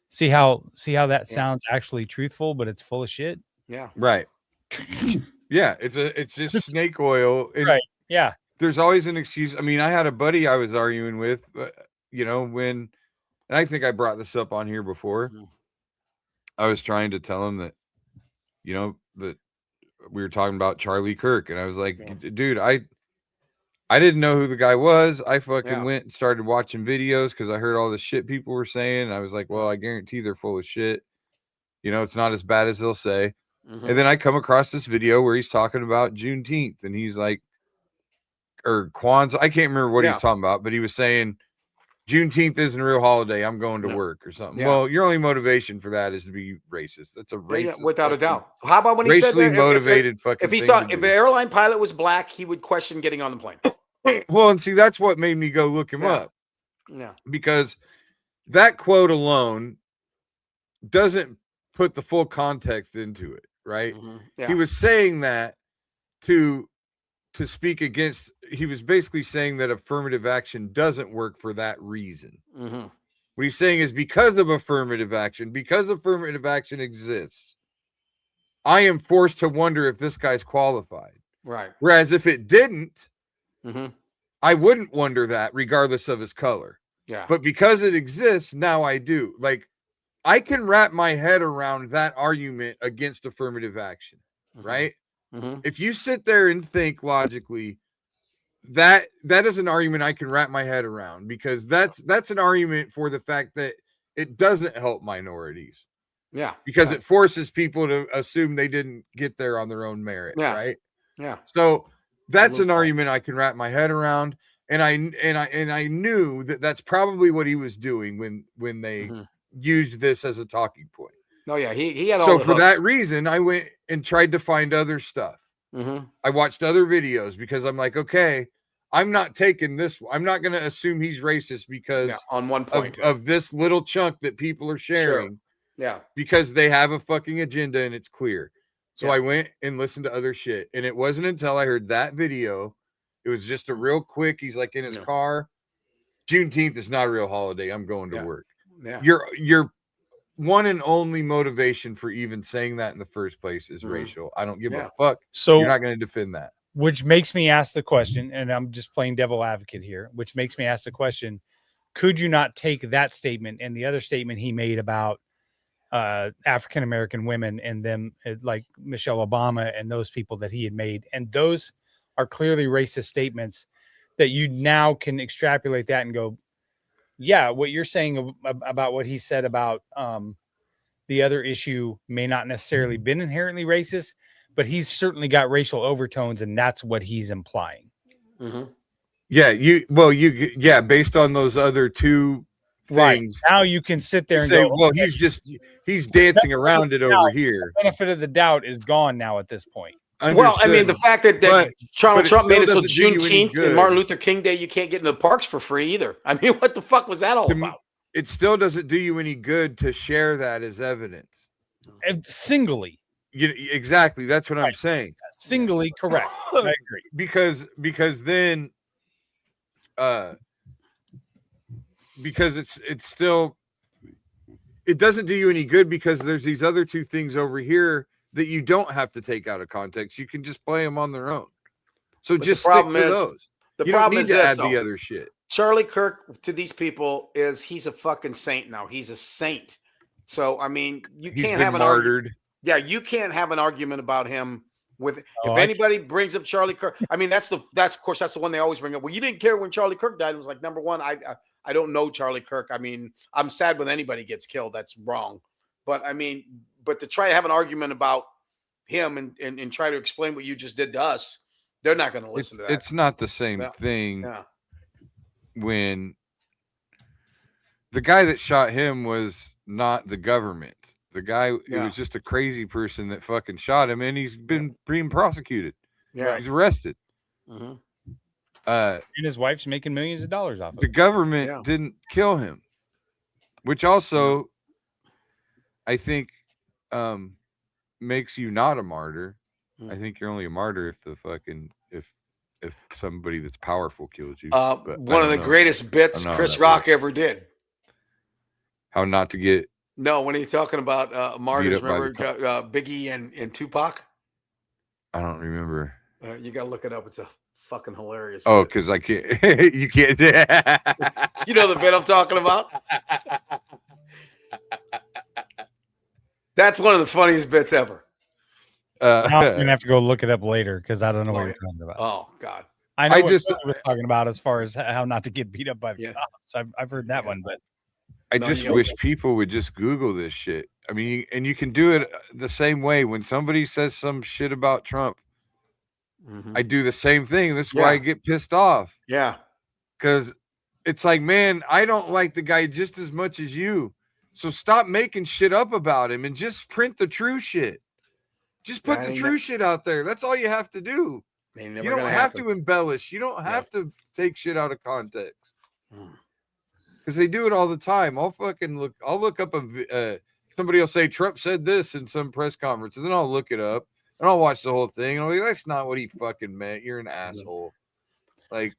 See how that sounds actually truthful, but it's full of shit. Yeah. Right. Yeah, it's just snake oil. Right. Yeah. There's always an excuse. I mean, I had a buddy I was arguing with, and I think I brought this up on here before. I was trying to tell him that, that we were talking about Charlie Kirk, and I was like, dude, I didn't know who the guy was. I fucking went and started watching videos because I heard all the shit people were saying. And I was like, well, I guarantee they're full of shit. It's not as bad as they'll say. And then I come across this video where he's talking about Juneteenth, and he's like, or Kwanzaa. I can't remember what he was talking about, but he was saying Juneteenth isn't a real holiday. I'm going to work or something. Yeah. Well, your only motivation for that is to be racist. That's a racist. Without a doubt. How about when he said that? Motivated if he thought if the airline pilot was black, he would question getting on the plane. Well, and see, that's what made me go look him up. Yeah. Because that quote alone doesn't put the full context into it, right? Yeah. He was saying that to speak against, he was basically saying that affirmative action doesn't work for that reason. What he's saying is because affirmative action exists, I am forced to wonder if this guy's qualified. Right. Whereas if it didn't, I wouldn't wonder that regardless of his color. Yeah. But because it exists, now I do. Like, I can wrap my head around that argument against affirmative action, right? If you sit there and think logically, that is an argument I can wrap my head around, because that's an argument for the fact that it doesn't help minorities. Yeah. Because it forces people to assume they didn't get there on their own merit, right? Yeah. So that's an argument I can wrap my head around, and I knew that that's probably what he was doing when they used this as a talking point. Oh yeah, he had all so the for hooks. that reason, I went and tried to find other stuff. I watched other videos because I'm like, okay, I'm not taking this. I'm not going to assume he's racist because on one point of this little chunk that people are sharing. Sure. Yeah, because they have a fucking agenda and it's clear. So I went and listened to other shit, and it wasn't until I heard that video. It was just a real quick. He's like in his car. Juneteenth is not a real holiday. I'm going to work. Yeah. Your one and only motivation for even saying that in the first place is racial. I don't give a fuck. So you're not going to defend that. Which makes me ask the question, and I'm just playing devil advocate here, which makes me ask the question, could you not take that statement and the other statement he made about African-American women and them, like Michelle Obama and those people that he had made, and those are clearly racist statements, that you now can extrapolate that and go, yeah, what you're saying about what he said about the other issue may not necessarily been inherently racist, but he's certainly got racial overtones, and that's what he's implying. Yeah, based on those other two things. Right. Now you can sit there and say, go, well, he's dancing around it over here. The benefit of the doubt is gone now at this point. Understood. Well, I mean, the fact that Trump made it so Juneteenth and Martin Luther King Day, you can't get into the parks for free either. I mean, what the fuck was that all about? It still doesn't do you any good to share that as evidence. Singly. Exactly. That's what I'm saying. Singly correct. I agree. Because then because it's still, it doesn't do you any good, because there's these other two things over here that you don't have to take out of context. You can just play them on their own. So just stick to those. The you problem don't is need to this, add the other shit. Charlie Kirk to these people he's a fucking saint now. He's a saint. So I mean, you can't have an martyred. Yeah, you can't have an argument about him with if anybody brings up Charlie Kirk. I mean, that's of course that's the one they always bring up. Well, you didn't care when Charlie Kirk died. It was like, number one, I don't know Charlie Kirk. I mean, I'm sad when anybody gets killed. That's wrong. But I mean, to try to have an argument about him and try to explain what you just did to us, they're not going to listen to that. It's not the same thing. Yeah. When the guy that shot him was not the government. The guy, it was just a crazy person that fucking shot him, and he's been being prosecuted. Yeah. He's arrested. And his wife's making millions of dollars off of it. The government didn't kill him, which also I think makes you not a martyr. I think you're only a martyr if the fucking if somebody that's powerful kills you. One of the greatest bits Chris Rock ever did. How not to get when he's talking about martyrs, remember Biggie and Tupac? I don't remember. You gotta look it up. It's a fucking hilarious. Oh, because I can't. You can't. You know the bit I'm talking about? That's one of the funniest bits ever. Now I'm gonna have to go look it up later because I don't know what you're talking about. Oh God, I know what he was talking about as far as how not to get beat up by the cops. I've heard that one, but I just wish people would just Google this shit. I mean, and you can do it the same way when somebody says some shit about Trump. I do the same thing. This is why I get pissed off. Yeah, because it's like, man, I don't like the guy just as much as you. So stop making shit up about him and just print the true shit. Just put the true shit out there. That's all you have to do. You don't have to embellish. You don't have to take shit out of context. Because they do it all the time. I'll look up somebody will say Trump said this in some press conference, and then I'll look it up and I'll watch the whole thing. And I'll be like, that's not what he fucking meant. You're an asshole. Like,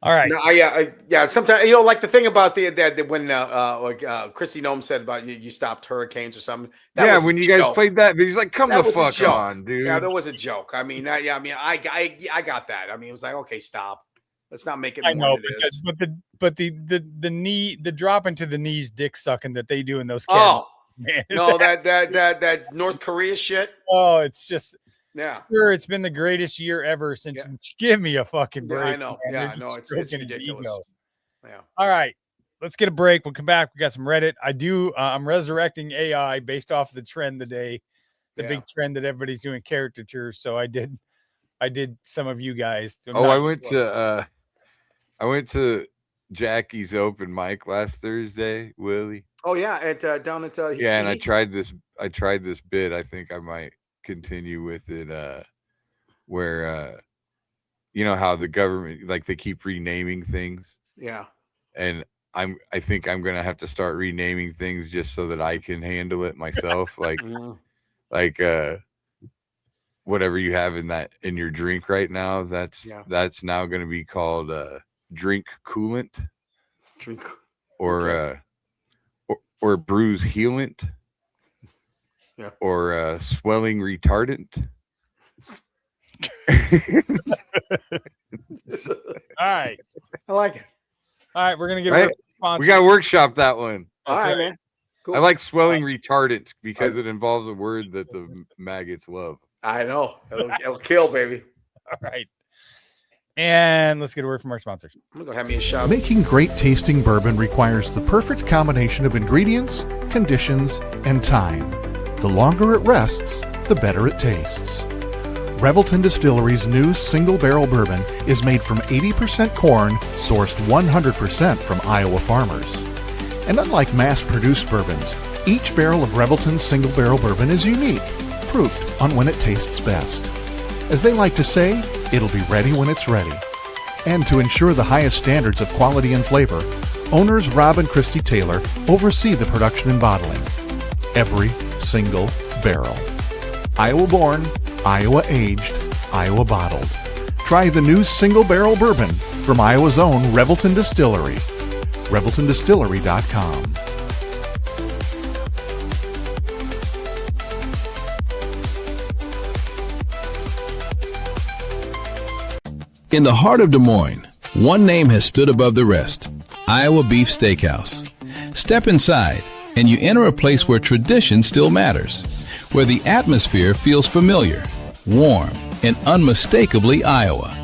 all right. No, sometimes like the thing about when Kristi Noem said about you stopped hurricanes or something. When you guys played that, he's like, "Come the fuck on, dude." Yeah, that was a joke. I mean, I got that. I mean, it was like, okay, stop. Let's not make it I more know, than it is. but the drop into the knees, dick sucking that they do in those. Oh man, no, that North Korea shit. Oh, it's just. Yeah. Sure, it's been the greatest year ever since. Yeah. Give me a fucking break. Yeah, I know. Man. Yeah, I know. It's ridiculous. Yeah. All right. Let's get a break. We'll come back. We got some Reddit. I'm resurrecting AI based off of the trend today, the big trend that everybody's doing caricatures. So I did some of you guys. I went to Jackie's open mic last Thursday, Willie. Oh yeah, at down at and I tried this bit. I think I might continue with it. Where you know how the government, like, they keep renaming things. Yeah. And I think I'm gonna have to start renaming things just so that I can handle it myself. Like, whatever you have in your drink right now, that's now gonna be called drink coolant, or bruise healant, or swelling retardant. All right, I like it. All right, we're gonna get we got to workshop that one. All right, man. Cool. I like swelling retardant because it involves a word that the maggots love. I know. It'll kill, baby. All right. And let's get a word from our sponsors. I'm going to go have me a shot. Making great tasting bourbon requires the perfect combination of ingredients, conditions, and time. The longer it rests, the better it tastes. Revelton Distillery's new single barrel bourbon is made from 80% corn, sourced 100% from Iowa farmers. And unlike mass-produced bourbons, each barrel of Revelton's single barrel bourbon is unique, proofed on when it tastes best. As they like to say, it'll be ready when it's ready. And to ensure the highest standards of quality and flavor, owners Rob and Christy Taylor oversee the production and bottling. Every single barrel. Iowa born, Iowa aged, Iowa bottled. Try the new single barrel bourbon from Iowa's own Revelton Distillery. ReveltonDistillery.com. In the heart of Des Moines, one name has stood above the rest: Iowa Beef Steakhouse. Step inside, and you enter a place where tradition still matters, where the atmosphere feels familiar, warm, and unmistakably Iowa.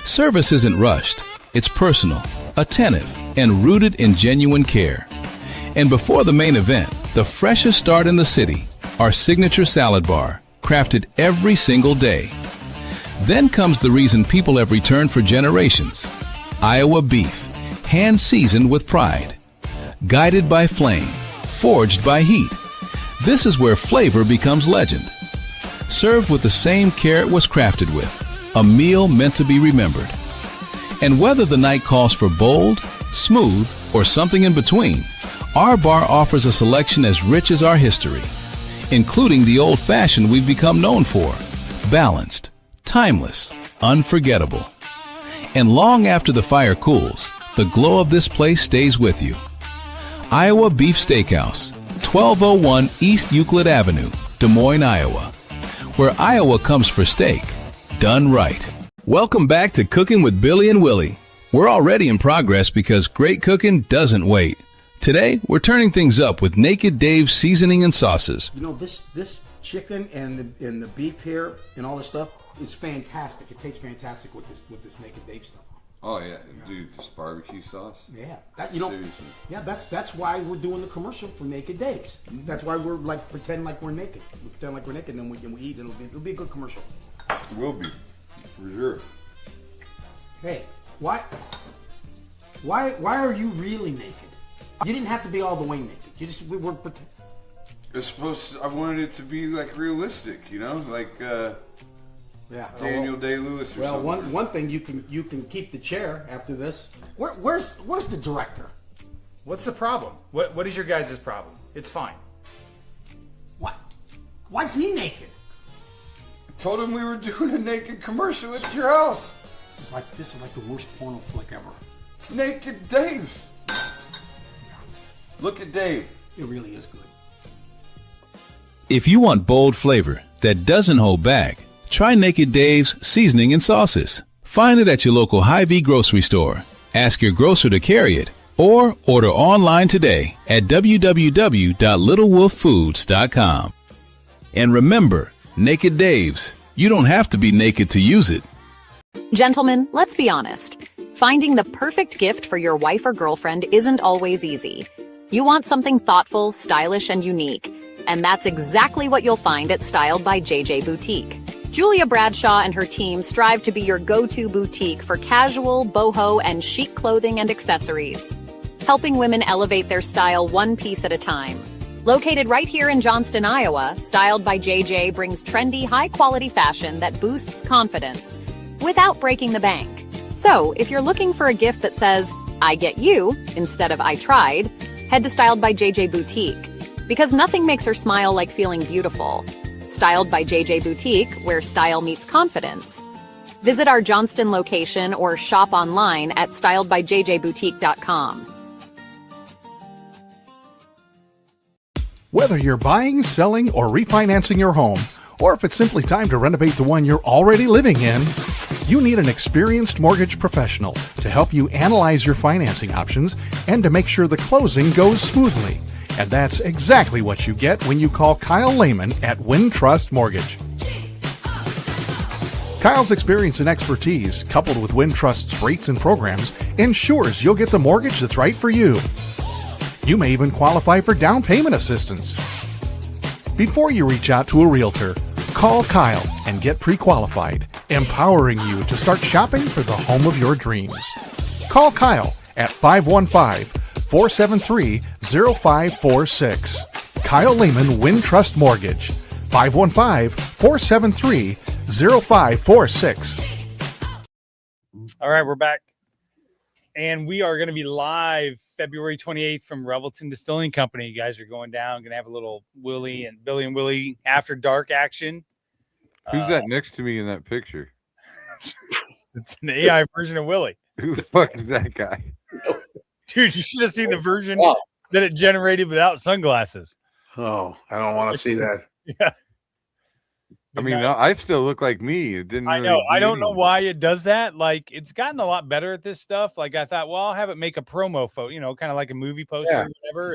Service isn't rushed. It's personal, attentive, and rooted in genuine care. And before the main event, the freshest start in the city, our signature salad bar, crafted every single day. Then comes the reason people have returned for generations: Iowa beef, hand-seasoned with pride. Guided by flame, forged by heat. This is where flavor becomes legend. Served with the same care it was crafted with, a meal meant to be remembered. And whether the night calls for bold, smooth, or something in between, our bar offers a selection as rich as our history, including the old-fashioned we've become known for: balanced, timeless, unforgettable. And long after the fire cools, the glow of this place stays with you. Iowa Beef Steakhouse, 1201 East Euclid Avenue, Des Moines, Iowa, where Iowa comes for steak, done right. Welcome back to Cooking with Billy and Willie. We're already in progress because great cooking doesn't wait. Today, we're turning things up with Naked Dave's seasoning and sauces. You know, this chicken and the beef here and all this stuff is fantastic. It tastes fantastic with this Naked Dave stuff. Oh yeah, dude, this barbecue sauce. Yeah, seriously. Yeah, that's why we're doing the commercial for Naked Dave's. That's why we're like pretend like we're naked. We pretend like we're naked, and then we eat. It'll be a good commercial. It will be, for sure. Hey, why are you really naked? You didn't have to be all the way naked. We were pretend. It's supposed to, I wanted it to be like realistic, you know, like Daniel Day-Lewis or something. Well, one thing you can keep the chair after this. Where's the director? What's the problem? What is your guys' problem? It's fine. What? Why's he naked? I told him we were doing a naked commercial at your house. This is like the worst porno flick ever. It's Naked Dave. Look at Dave. It really is good. If you want bold flavor that doesn't hold back, Try Naked Dave's seasoning and sauces. Find it at your local Hy-Vee grocery store. Ask your grocer to carry it, or order online today at www.littlewolffoods.com. And remember, Naked Dave's. You don't have to be naked to use it. Gentlemen, let's be honest. Finding the perfect gift for your wife or girlfriend isn't always easy. You want something thoughtful, stylish, and unique. And that's exactly what you'll find at Styled by JJ Boutique. Julia Bradshaw and her team strive to be your go-to boutique for casual, boho, and chic clothing and accessories, helping women elevate their style one piece at a time. Located right here in Johnston, Iowa, Styled by JJ brings trendy, high-quality fashion that boosts confidence without breaking the bank. So, if you're looking for a gift that says, I get you, instead of I tried, head to Styled by JJ Boutique, because nothing makes her smile like feeling beautiful. Styled by JJ Boutique, where style meets confidence. Visit our Johnston location or shop online at styledbyjjboutique.com. Whether you're buying, selling, or refinancing your home, or if it's simply time to renovate the one you're already living in, you need an experienced mortgage professional to help you analyze your financing options and to make sure the closing goes smoothly. And that's exactly what you get when you call Kyle Lehman at Wintrust Mortgage. Kyle's experience and expertise, coupled with Wintrust's rates and programs, ensures you'll get the mortgage that's right for you. You may even qualify for down payment assistance. Before you reach out to a realtor, call Kyle and get pre-qualified, empowering you to start shopping for the home of your dreams. Call Kyle at 515-473-0546. Kyle Lehman, Wintrust Mortgage, 515-473-0546. All right, we're back. And we are going to be live February 28th from Revelton Distilling Company. You guys are going down, going to have a little Billy and Willie after dark action. Who's that next to me in that picture? It's an AI version of Willie. Who the fuck is that guy? Dude, you should have seen the version that it generated without sunglasses. Oh, I don't want to see that. Yeah. I mean, I still look like me. It didn't. I know. I don't know why it does that. Like, it's gotten a lot better at this stuff. Like, I thought, well, I'll have it make a promo photo, kind of like a movie poster or whatever.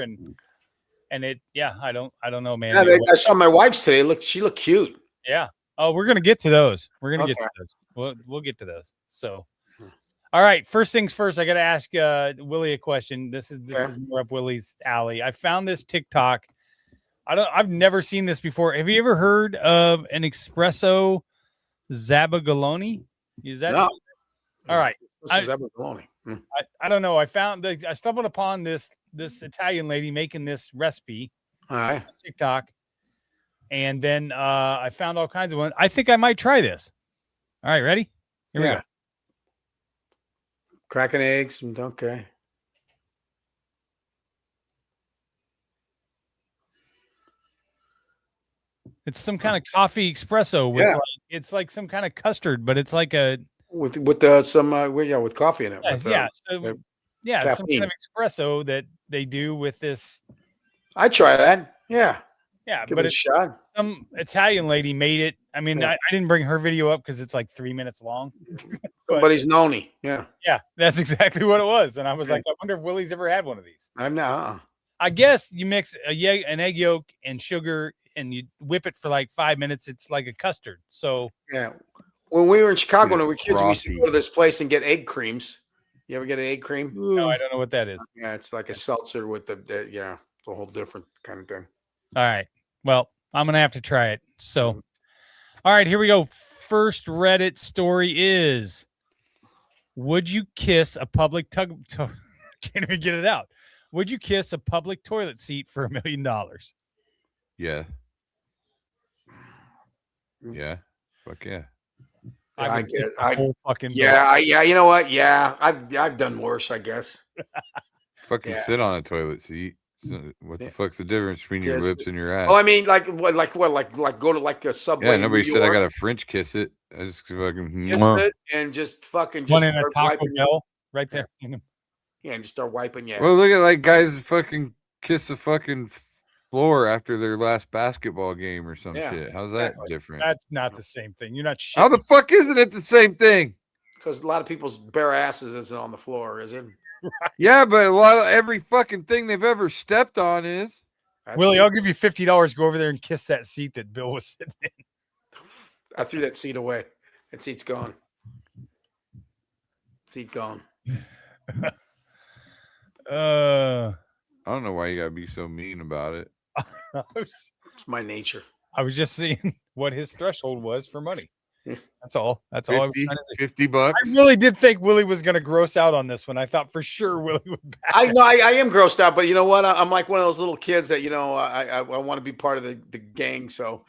And it, I don't know, man. Yeah, I saw my wife's today. She looked cute. Yeah. Oh, we're gonna get to those. We're gonna get to those. We'll get to those. So, all right. First things first, I got to ask Willie a question. This is more up Willie's alley. I found this TikTok. I've never seen this before. Have you ever heard of an espresso Zabagaloni? Is that? No. All right. Zabagaloni. I don't know. I stumbled upon this Italian lady making this recipe. All right. On TikTok. And then I found all kinds of ones. I think I might try this. All right, ready? Here we go. Cracking eggs. Okay. It's some kind of coffee espresso with it's like some kind of custard, but it's like a with coffee in it. Some kind of espresso that they do with this. I try that. Yeah. Yeah, Give but it a shot. Some Italian lady made it. I mean, I didn't bring her video up because it's like 3 minutes long. Somebody's noni. Yeah. Yeah, that's exactly what it was. And I was like, I wonder if Willie's ever had one of these. I've not. I guess you mix an egg yolk and sugar and you whip it for like 5 minutes. It's like a custard. So yeah. When we were in Chicago when we were kids, we used to go to this place and get egg creams. You ever get an egg cream? No, I don't know what that is. Yeah, it's like a seltzer with the whole different kind of thing. All right. Well, I'm going to have to try it. So, all right, here we go. First Reddit story is, would you kiss a public can't even get it out. Would you kiss a public toilet seat for $1 million? Yeah. Yeah. Fuck yeah. I fucking you know what? Yeah, I've done worse, I guess. Fucking sit on a toilet seat. So what the fuck's the difference between your lips and your ass? Well, I mean, like go to like a Subway. Yeah, nobody said I got to French kiss it. I just fucking kiss it and just fucking just one in a Taco Bell right there. Yeah, and just start wiping. Yeah. Well, look at like guys fucking kiss a fucking floor after their last basketball game or some Yeah, shit. How's that exactly. different? That's not the same thing. You're not shitting. How the fuck isn't it the same thing? Because a lot of people's bare asses isn't on the floor, is it? Right. Yeah, but a lot of every fucking thing they've ever stepped on is. Willie, I'll give you $50 to go over there and kiss that seat that Bill was sitting in. I threw that seat away. That seat's gone. Seat gone. I don't know why you gotta be so mean about it. It's my nature. I was just seeing what his threshold was for money. That's all. That's 50, all I was trying to say. $50. I really did think Willie was going to gross out on this one. I thought for sure Willie would back. I know I am grossed out, but you know what? I'm like one of those little kids that I want to be part of the gang. So,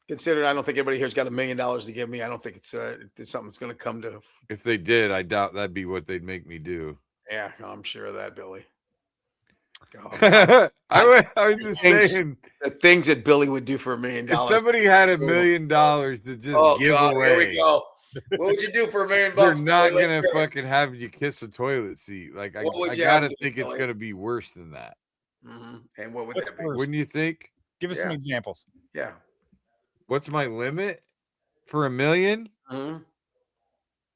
considering I don't think anybody here's got $1 million to give me, I don't think it's something that's going to come to. If they did, I doubt that'd be what they'd make me do. Yeah, I'm sure of that, Billy. I was just saying the things that Billy would do for $1 million. If somebody had $1 million to just give away, here we go. What would you do for $1 million? They're not gonna fucking have you kiss a toilet seat. Like I gotta think it's gonna be worse than that. Mm-hmm. And what would What's that be? worse? Wouldn't you think? Give us some examples. Yeah. What's my limit for $1 million? Mm-hmm.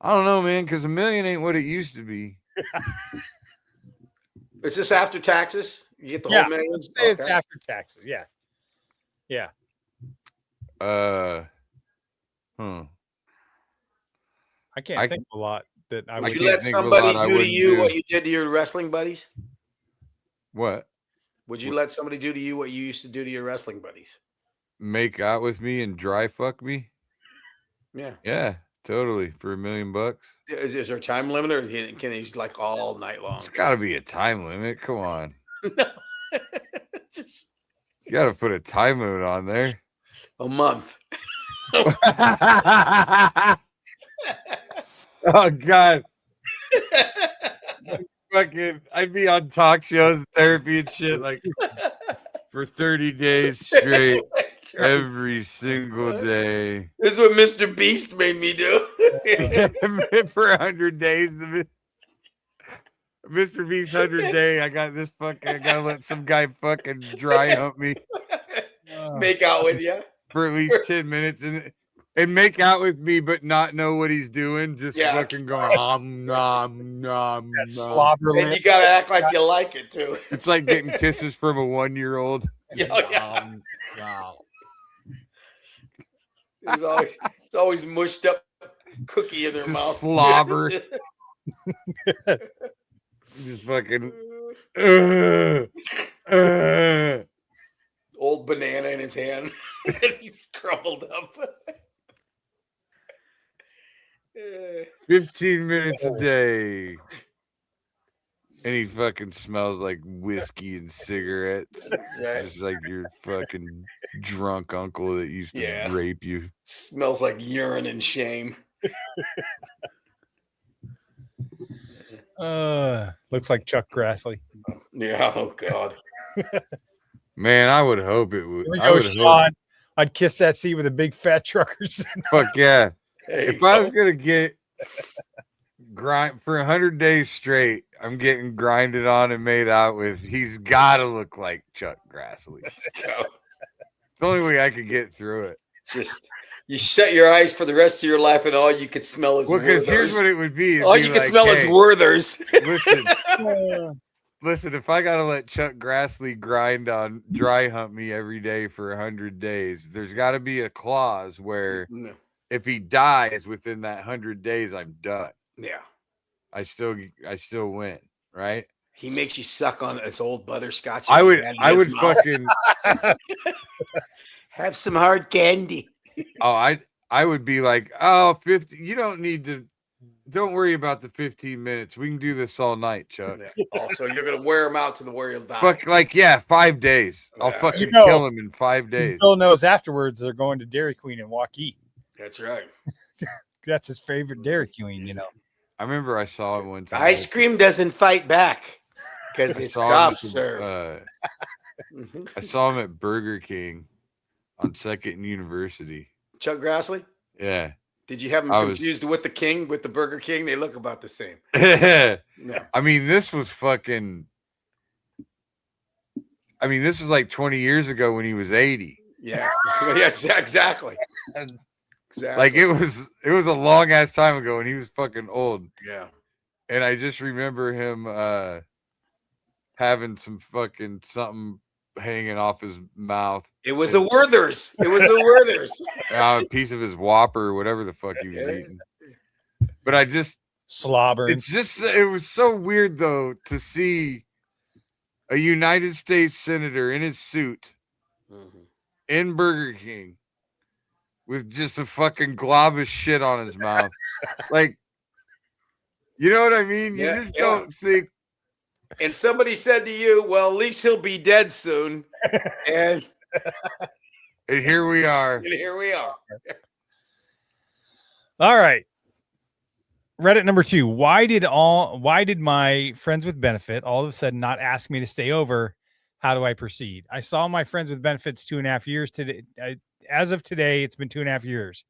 I don't know, man, because $1 million ain't what it used to be. Is this after taxes? You get the whole million? Let's say it's after taxes. Yeah. Yeah. I can't think of a lot that I would. Would you let somebody do to you what you did to your wrestling buddies? What? Would you let somebody do to you what you used to do to your wrestling buddies? Make out with me and dry fuck me? Yeah. Yeah, totally. For $1 million. Is there a time limit, or can they just like all night long? It's got to be a time limit. Come on. No. You got to put a time limit on there. A month. Oh God. Fucking, I'd be on talk shows, therapy and shit like for 30 days straight, every single day. This is what Mr. Beast made me do. For 100 days, Mr. Beast 100 day. I gotta let some guy fucking dry hump me. Make out with you for at least 10 minutes and make out with me, but not know what he's doing. Just fucking going nom nom. Slobber. And you gotta act like you like it too. It's like getting kisses from a 1-year-old. Yeah. It's always mushed up cookie in their mouth. Slobber. Just fucking old banana in his hand. And he's crumpled up. 15 minutes a day. And he fucking smells like whiskey and cigarettes. It's just like your fucking drunk uncle that used to rape you. Smells like urine and shame. Looks like Chuck Grassley. Yeah, oh God. Man, I would hope it would. I would hope. I'd kiss that seat with a big fat trucker. Fuck yeah. If I was gonna get grind for 100 days straight, I'm getting grinded on and made out with. He's got to look like Chuck Grassley. It's the only way I could get through it. Just you shut your eyes for the rest of your life, and all you could smell is because here's what it would be. All you could smell is Werther's. Listen, if I gotta let Chuck Grassley dry hump me every day for 100 days, there's got to be a clause where if he dies within that 100 days, I'm done. Yeah, I still win, right? He makes you suck on his old butterscotch. I would fucking have some hard candy. Oh, I would be like, 50. You don't need to. Don't worry about the 15 minutes. We can do this all night, Chuck. Also, you're gonna wear him out to the where he'll die. Fuck, 5 days. I'll fucking kill him in 5 days. Bill knows afterwards they're going to Dairy Queen and Waukee. That's right. That's his favorite Dairy Queen, you know. I remember I saw him one time. Ice cream doesn't fight back because it's soft serve. I saw him at Burger King on 2nd and University. Chuck Grassley? Yeah. Did you have him confused with the Burger King? They look about the same. No. I mean, this was fucking. I mean, this is like 20 years ago when he was 80. Yeah. Yes, exactly. Exactly. Like it was a long ass time ago and he was fucking old. Yeah. And I just remember him having some fucking something hanging off his mouth. It was a Werther's. It was a Werther's. A piece of his Whopper, whatever the fuck he was eating. But I just slobber. It was so weird though to see a United States senator in his suit in Burger King with just a fucking glob of shit on his mouth. Like, you know what I mean? You just don't think. And somebody said to you, well, at least he'll be dead soon. And here we are. And here we are. All right. Reddit number 2. Why did my friends with benefit all of a sudden not ask me to stay over? How do I proceed? I saw my friends with benefits 2.5 years today. As of today, it's been 2.5 years.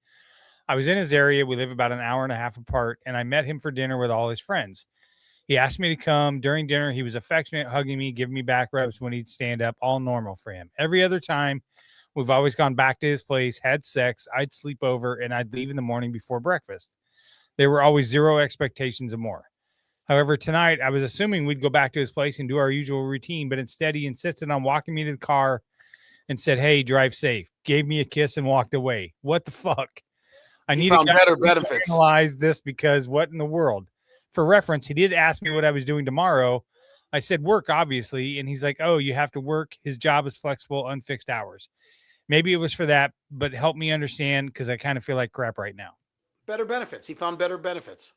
I was in his area. We live about an hour and a half apart, and I met him for dinner with all his friends. He asked me to come. During dinner, he was affectionate, hugging me, giving me back rubs when he'd stand up, all normal for him. Every other time, we've always gone back to his place, had sex, I'd sleep over, and I'd leave in the morning before breakfast. There were always zero expectations of more. However, tonight, I was assuming we'd go back to his place and do our usual routine, but instead he insisted on walking me to the car and said, hey, drive safe, gave me a kiss and walked away. What the fuck? I need found better benefits. Analyze this because what in the world? For reference, he did ask me what I was doing tomorrow. I said work, obviously. And he's like, oh, you have to work. His job is flexible, unfixed hours. Maybe it was for that, but help me understand because I kind of feel like crap right now. Better benefits. He found better benefits.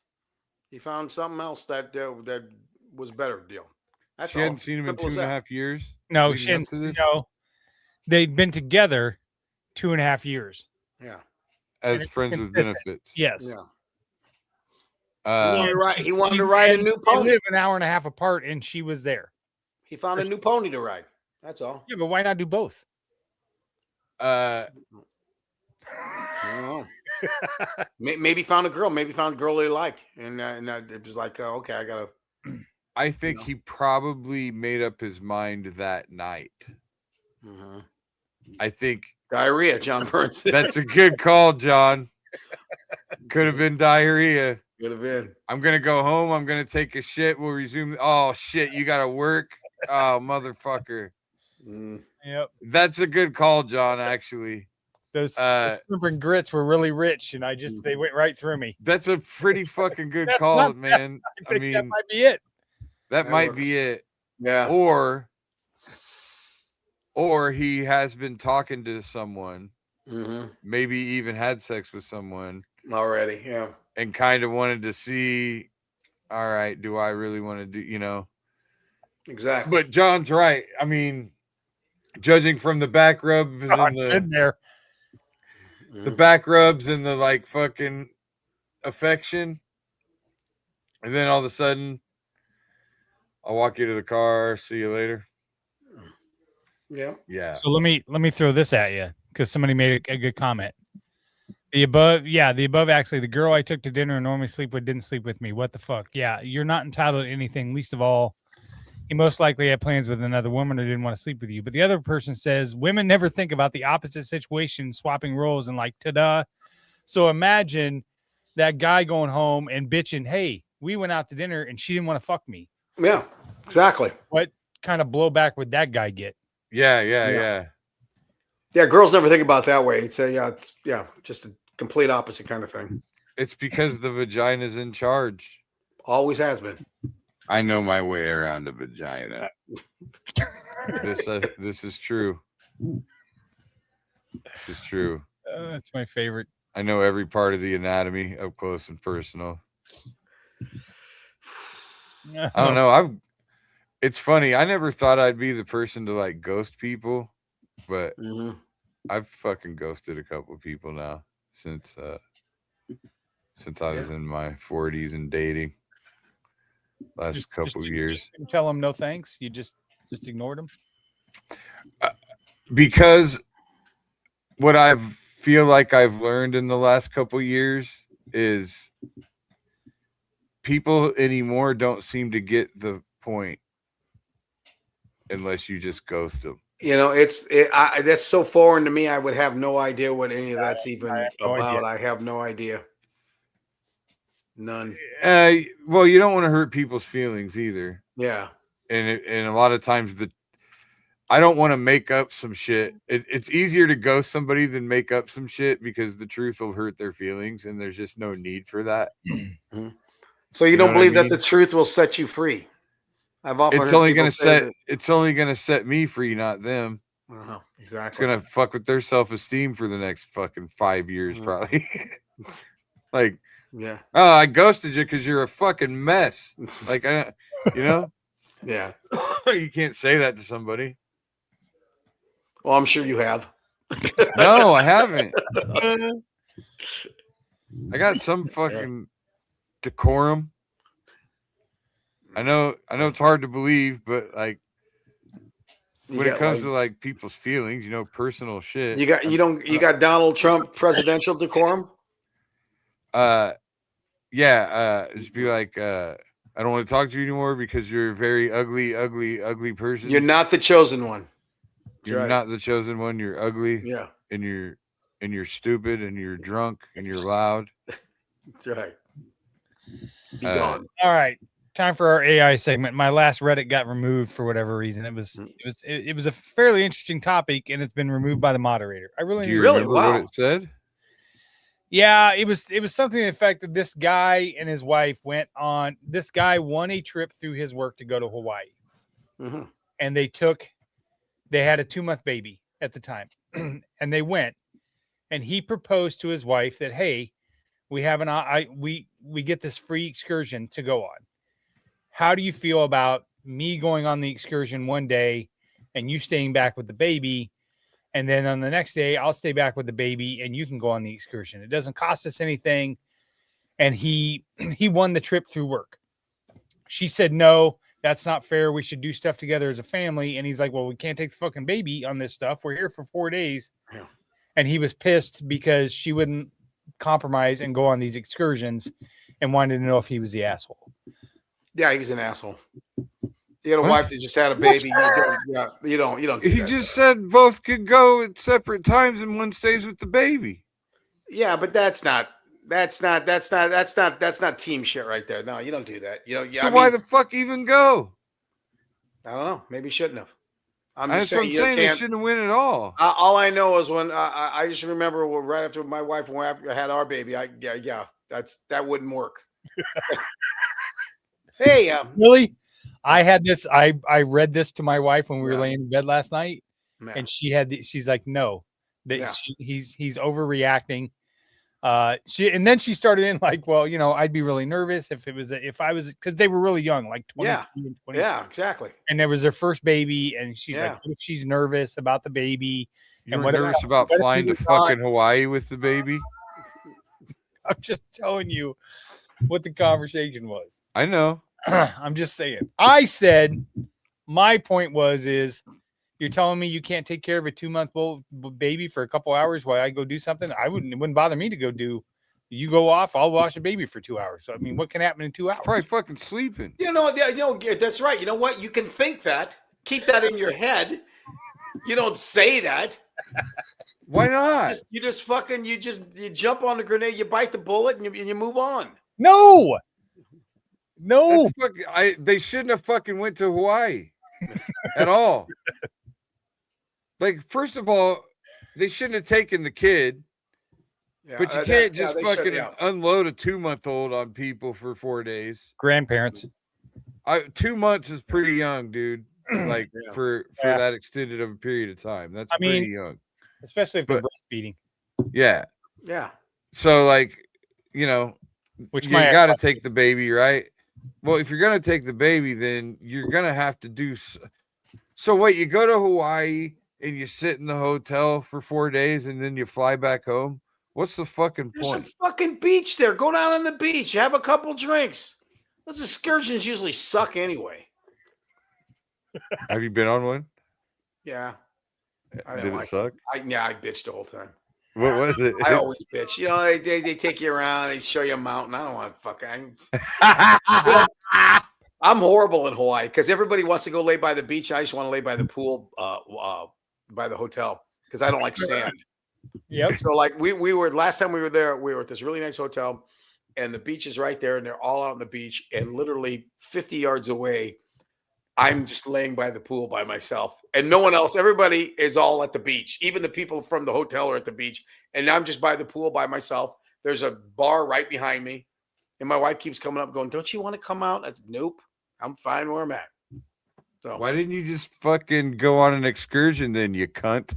He found something else that was better deal. That's she hadn't seen him in 2.5 years. No, she hadn't. No, they've been together 2.5 years. Yeah, as friends with benefits. Yes. Yeah. He wanted to ride a new pony. They live an hour and a half apart, and she was there. He found a new pony to ride. That's all. Yeah, but why not do both? I don't know. Maybe found a girl. Maybe found a girl he liked, and it was like, okay, I gotta. I think he probably made up his mind that night. Mm-hmm. I think diarrhea, John Burns. That's a good call, John. Could have been diarrhea. Could have been. I'm gonna go home. I'm gonna take a shit. We'll resume. Oh shit, you gotta work. Oh motherfucker. Yep. That's a good call, John. Actually, those shrimp and grits were really rich, and they went right through me. That's a pretty fucking good call, man. I mean, that might be it. That might be it. Yeah. Or he has been talking to someone, maybe even had sex with someone already. Yeah. And kind of wanted to see, all right, do I really want to do, Exactly. But John's right. I mean, judging from the back rubs and the back rubs and the like fucking affection. And then all of a sudden, I'll walk you to the car. See you later. Yeah. Yeah. So let me throw this at you because somebody made a good comment. The above actually, the girl I took to dinner and normally sleep with didn't sleep with me. What the fuck? Yeah, you're not entitled to anything. Least of all, he most likely had plans with another woman or didn't want to sleep with you. But the other person says women never think about the opposite situation, swapping roles and like ta-da. So imagine that guy going home and bitching, hey, we went out to dinner and she didn't want to fuck me. Yeah, exactly. What kind of blowback would that guy get? Yeah. Yeah, girls never think about it that way. It's just a complete opposite kind of thing. It's because the vagina's in charge. Always has been. I know my way around a vagina. This is true. This is true. That's my favorite. I know every part of the anatomy up close and personal. I don't know. It's funny. I never thought I'd be the person to like ghost people, but I've fucking ghosted a couple of people now since I was in my 40s and dating. Last couple of years. Just tell them no thanks. You just ignored them. Because what I feel like I've learned in the last couple of years is people anymore don't seem to get the point. unless you just ghost them. You know, that's so foreign to me. I would have no idea what any of that's even about. I have no idea. None. Well, you don't want to hurt people's feelings either. Yeah. And a lot of times I don't want to make up some shit. It's easier to ghost somebody than make up some shit because the truth will hurt their feelings, and there's just no need for that. Mm-hmm. So you don't believe that the truth will set you free? I've often it's only going to set me free, not them. Exactly. It's going to fuck with their self-esteem for the next fucking 5 years, probably. Like, yeah. Oh, I ghosted you because you're a fucking mess. Like, you know? Yeah. You can't say that to somebody. Well, I'm sure you have. No, I haven't. I got some fucking decorum. I know it's hard to believe, but like when it comes to like people's feelings, you know, personal shit. You got Donald Trump presidential decorum? Just be like, I don't want to talk to you anymore because you're a very ugly person. You're not the chosen one. You're not the chosen one. You're ugly. Yeah. And you're stupid and you're drunk and you're loud. That's right. Be gone. All right. Time for our AI segment. My last Reddit got removed for whatever reason. It was a fairly interesting topic, and it's been removed by the moderator. I really Do you remember what it said? Yeah, it was something that affected this guy and his wife went on. This guy won a trip through his work to go to Hawaii, and they had a 2-month baby at the time, and they went, and he proposed to his wife that, hey, we have we get this free excursion to go on. How do you feel about me going on the excursion one day and you staying back with the baby? And then on the next day, I'll stay back with the baby and you can go on the excursion. It doesn't cost us anything. And he won the trip through work. She said, no, that's not fair. We should do stuff together as a family. And he's like, well, we can't take the fucking baby on this stuff. We're here for 4 days. Yeah. And he was pissed because she wouldn't compromise and go on these excursions and wanted to know if he was the asshole. Yeah, he was an asshole. You had a wife that just had a baby. You don't. He just said both could go at separate times and one stays with the baby. Yeah, but that's not team shit right there. No, you don't do that. So why the fuck even go? I don't know. Maybe you shouldn't have. That's what I'm saying. They shouldn't win at all. All I know is when I just remember right after my wife and I had our baby. That wouldn't work. Hey, really? I had this. I read this to my wife when we were laying in bed last night, and she's like, no, he's overreacting. And then she started in like, well, I'd be really nervous if I was because they were really young, like 22 and 20. Yeah, exactly. And there was their first baby, and she's like, what if she's nervous about the baby? You were nervous about flying to fucking Hawaii with the baby? I'm just telling you what the conversation was. I know. I'm just saying. I said my point is you're telling me you can't take care of a 2-month-old baby for a couple hours while I go do something? It wouldn't bother me to go do. You go off, I'll watch a baby for 2 hours. So, I mean, what can happen in 2 hours? Probably fucking sleeping. That's right. You know what? You can think that. Keep that in your head. You don't say that. Why not? You jump on the grenade, you bite the bullet, and you move on. No. They shouldn't have fucking went to Hawaii at all. Like, first of all, they shouldn't have taken the kid. Yeah, but you can't just fucking unload a 2-month-old on people for 4 days. Grandparents. 2 months is pretty young, dude. Like for that extended of a period of time. That's pretty young. Especially if they're breastfeeding. Yeah. Yeah. So like, you got to take the baby, right? Well, if you're going to take the baby, then you're going to have to do. So what, you go to Hawaii and you sit in the hotel for 4 days and then you fly back home? What's the fucking point? There's a fucking beach there. Go down on the beach. Have a couple drinks. Those excursions usually suck anyway. Have you been on one? Yeah. Did it suck? I bitched the whole time. What was it? I always bitch. They take you around. They show you a mountain. I don't want to fucking. I'm horrible in Hawaii because everybody wants to go lay by the beach. I just want to lay by the pool, by the hotel because I don't like sand. Yep. So like we were last time we were there, we were at this really nice hotel, and the beach is right there, and they're all out on the beach, and literally 50 yards away, I'm just laying by the pool by myself, and no one else. Everybody is all at the beach. Even the people from the hotel are at the beach, and I'm just by the pool by myself. There's a bar right behind me, and my wife keeps coming up, going, "Don't you want to come out?" I said, "Nope, I'm fine where I'm at." So why didn't you just fucking go on an excursion then, you cunt?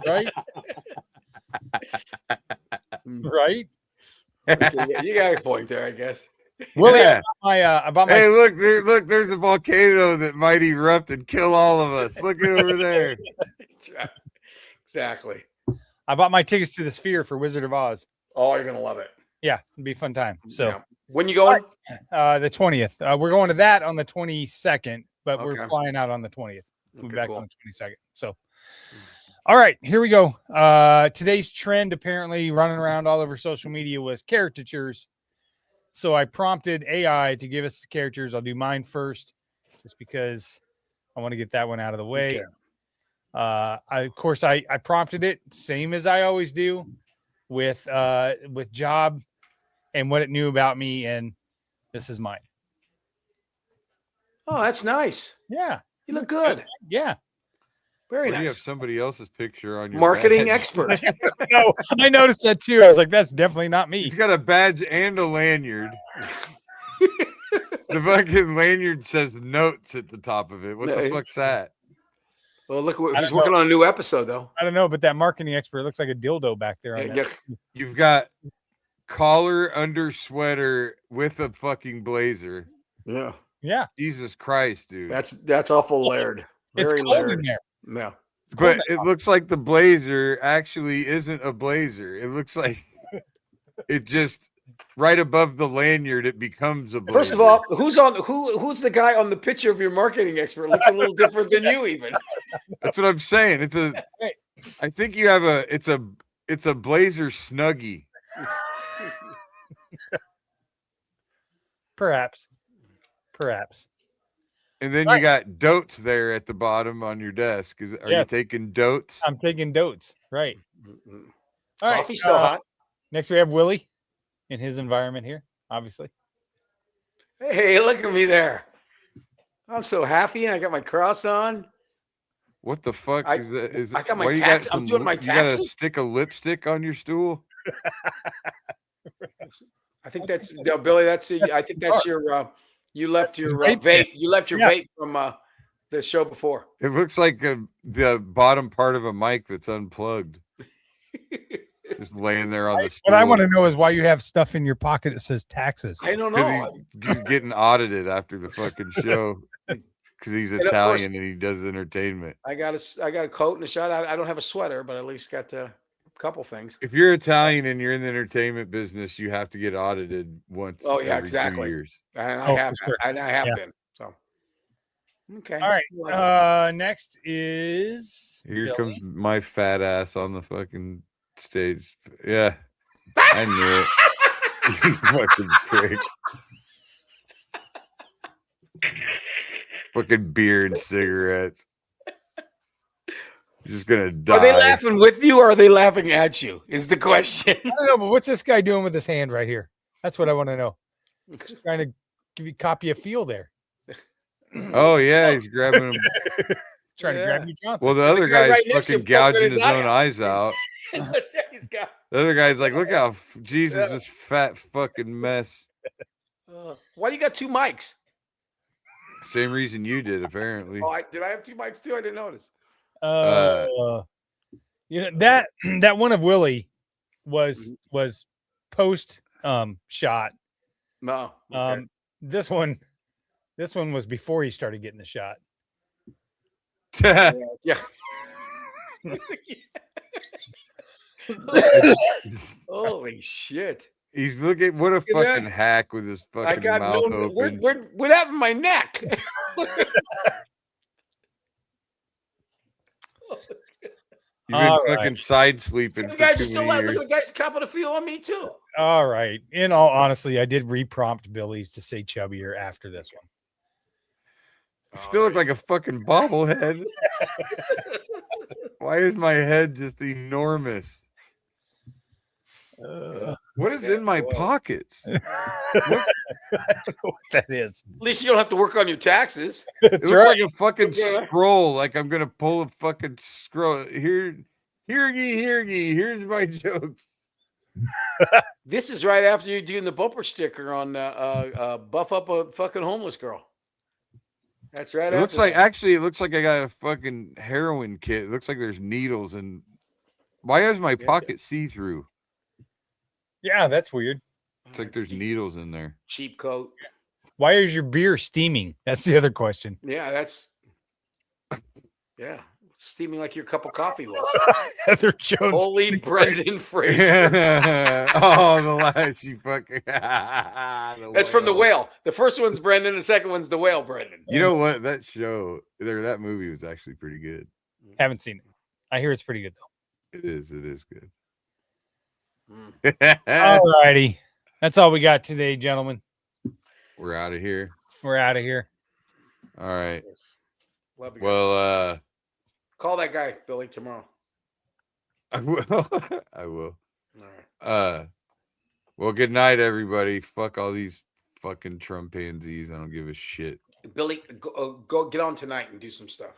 Right? Right? You got a point there, I guess. Willie, Yeah. I bought my Hey, look, there's a volcano that might erupt and kill all of us. Look at over there. Exactly. I bought my tickets to the Sphere for Wizard of Oz. Oh, you're gonna love it. Yeah, it'd be a fun time. So yeah. When you going? The 20th. We're going to that on the 22nd, but Okay. we're flying out on the 20th. We'll be Okay, back cool. on the 22nd. So all right, here we go. Today's trend apparently running around all over social media was caricatures. So I prompted AI to give us the characters. I'll do mine first, just because I want to get that one out of the way. Okay. I prompted it, same as I always do, with job and what it knew about me, and this is mine. Oh, that's nice. Yeah, you look good. Yeah, very nice. You have nice. somebody else's picture on your Marketing badge. expert. No, I noticed that too. I was like, that's definitely not me. He's got a badge and a lanyard. The fucking lanyard says notes at the top of it. What the fuck's that? Well, look, he's working on a new episode, though. I don't know, but that marketing expert looks like a dildo back there. On that. You've got collar under sweater with a fucking blazer. Yeah. Yeah. Jesus Christ, dude. That's awful layered. It's Very cold layered. in there. Yeah. But it looks like the blazer actually isn't a blazer. It looks like it just right above the lanyard, it becomes a blazer. First of all, who's the guy on the picture of your marketing expert? Looks a little different than you, even. That's what I'm saying. I think you have it's a blazer snuggie. Perhaps. And then you got dotes there at the bottom on your desk. Are you taking dotes? I'm taking dotes. Right. All right. Coffee's still hot. Next, we have Willie in his environment here, obviously. Hey, look at me there. I'm so happy, and I got my cross on. What the fuck is that? I got my tax. I'm doing my taxes. You got a stick of lipstick on your stool? I think that's Billy. I think that's your. You left your vape. You left your vape from the show before. It looks like the bottom part of a mic that's unplugged, just laying there on the stool. What I want to know is why you have stuff in your pocket that says taxes. I don't know. He's getting audited after the fucking show because he's Italian and he does entertainment. I got a coat and a shirt. I don't have a sweater, but at least got a couple things. If you're Italian and you're in the entertainment business, you have to get audited once. Oh yeah, every exactly. 2 years. And I have. Sure. And I have been. So okay. All right. Next is here comes my fat ass on the fucking stage. Yeah, I knew it. You fucking prick. Fucking beer and cigarettes. You're just gonna die. Are they laughing with you or are they laughing at you? Is the question. I don't know, but what's this guy doing with his hand right here? That's what I want to know. Just trying to give you copy a feel there. Oh yeah, he's grabbing him. Trying to grab you, Johnson. Well, the other guy's fucking gouging his own eyes out. The other guy's like, look how this fat fucking mess. Why do you got two mics? Same reason you did, apparently. Oh, did I have two mics too? I didn't notice. That one of Willie was post shot. No. Okay. This one was before he started getting the shot. Yeah. Holy shit. He's looking what a fucking hack with his fucking mouth open. What happened to my neck? You've been fucking side sleeping. The guys are still laughing. The guy's copping a feel on me too. All right. In all honesty, I did reprompt Billy's to say chubbier after this one. Still look like a fucking bobblehead. Why is my head just enormous? What is in my pockets? I don't know what that is. At least you don't have to work on your taxes. It looks like a fucking scroll. Like I'm gonna pull a fucking scroll. Hear ye, here's my jokes. This is right after you're doing the bumper sticker on buff up a fucking homeless girl. That's right. It looks like actually, it looks like I got a fucking heroin kit. It looks like there's needles and why is my pocket see-through? Yeah, that's weird. It's like there's needles in there. Cheap coat. Why is your beer steaming? That's the other question. Yeah, that's steaming like your cup of coffee was. Heather Jones. Holy Brendan Fraser. Oh, the last you fucking. That's from The Whale. The first one's Brendan. The second one's The Whale, Brendan. You know what? That show, that movie was actually pretty good. Haven't seen it. I hear it's pretty good though. It is good. All righty. That's all we got today, gentlemen. We're out of here. We're out of here. All right. Love you guys. Well, call that guy, Billy, tomorrow. I will. I will. All right. Well, good night, everybody. Fuck all these fucking Trump pansies. I don't give a shit. Billy, go get on tonight and do some stuff.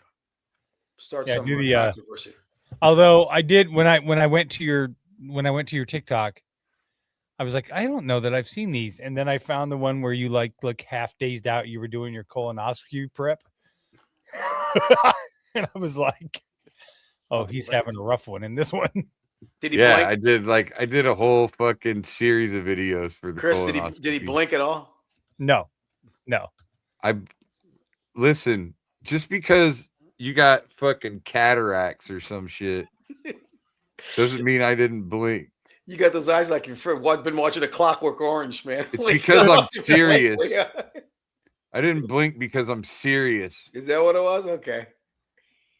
Start some do the controversy. Although I did when I went to your TikTok, I was like, I don't know that I've seen these, and then I found the one where you like half dazed out. You were doing your colonoscopy prep, and I was like, oh, he's having a rough one in this one. Did he? Yeah, blink? I did a whole fucking series of videos for the Chris. colonoscopy. Did he blink at all? No. Listen. Just because you got fucking cataracts or some shit doesn't mean I didn't blink. You got those eyes like you've been watching A Clockwork Orange, man. It's because I'm serious. I didn't blink because I'm serious. Is that what it was? Okay.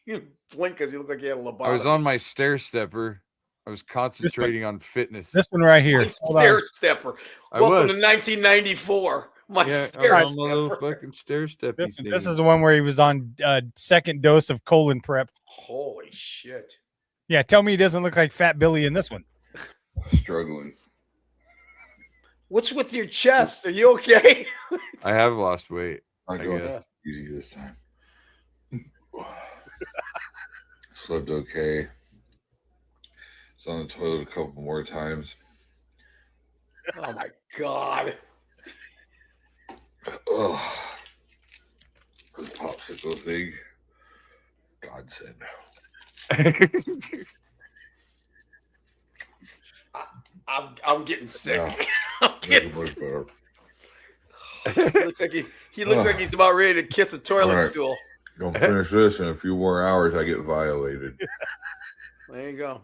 You blink because you look like you had a lobotomy. I was on my stair stepper. I was concentrating on fitness. This one right here. Stair stepper. Welcome to 1994. My stair stepper. Little fucking stair stepper. This is the one where he was on second dose of colon prep. Holy shit. Yeah, tell me he doesn't look like Fat Billy in this one. Struggling. What's with your chest? Are you okay? I have lost weight. I guess. Easy this time. Slept okay. Was on the toilet a couple more times. Oh my god. Oh, the popsicle thing. God said no. I'm getting sick. No. I'm getting. He looks like he's about ready to kiss a toilet stool. Gonna finish this in a few more hours. I get violated. There you go.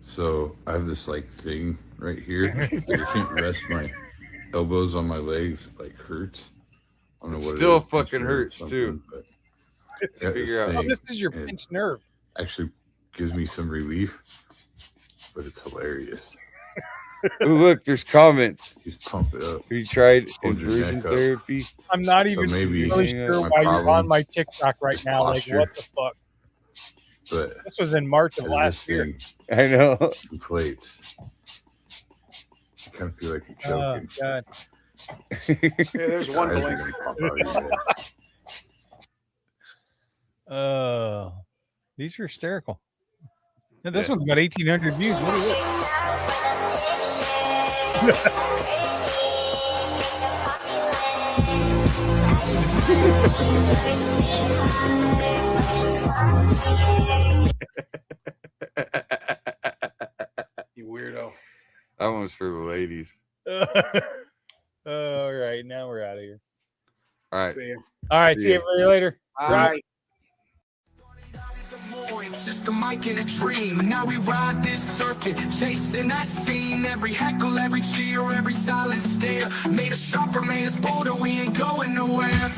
So I have this like thing right here. I can't rest my elbows on my legs. It, like hurts. I don't know what Still it is. fucking hurts too. But this is your pinched nerve. Actually gives me some relief, but it's hilarious. Oh, look, there's comments. Just pump it up. Have you tried Hold your inversion neck up. therapy? I'm not even maybe really sure why you're on my TikTok right now. posture. Like, what the fuck? But This was in March of as last this year. thing I know. inflates, you kind of feel like you're Oh, choking. God. Yeah, there's one Eyes are blink. gonna pop out of your head. These are hysterical. Now, this one's got 1,800 views. What is it? You weirdo. That one's for the ladies. All right, now we're out of here. All right. See you. All right, see everybody later. Bye. Just a mic and a dream, and now we ride this circuit, chasing that scene. Every heckle, every cheer, every silent stare made us sharper, made us bolder. We ain't going nowhere.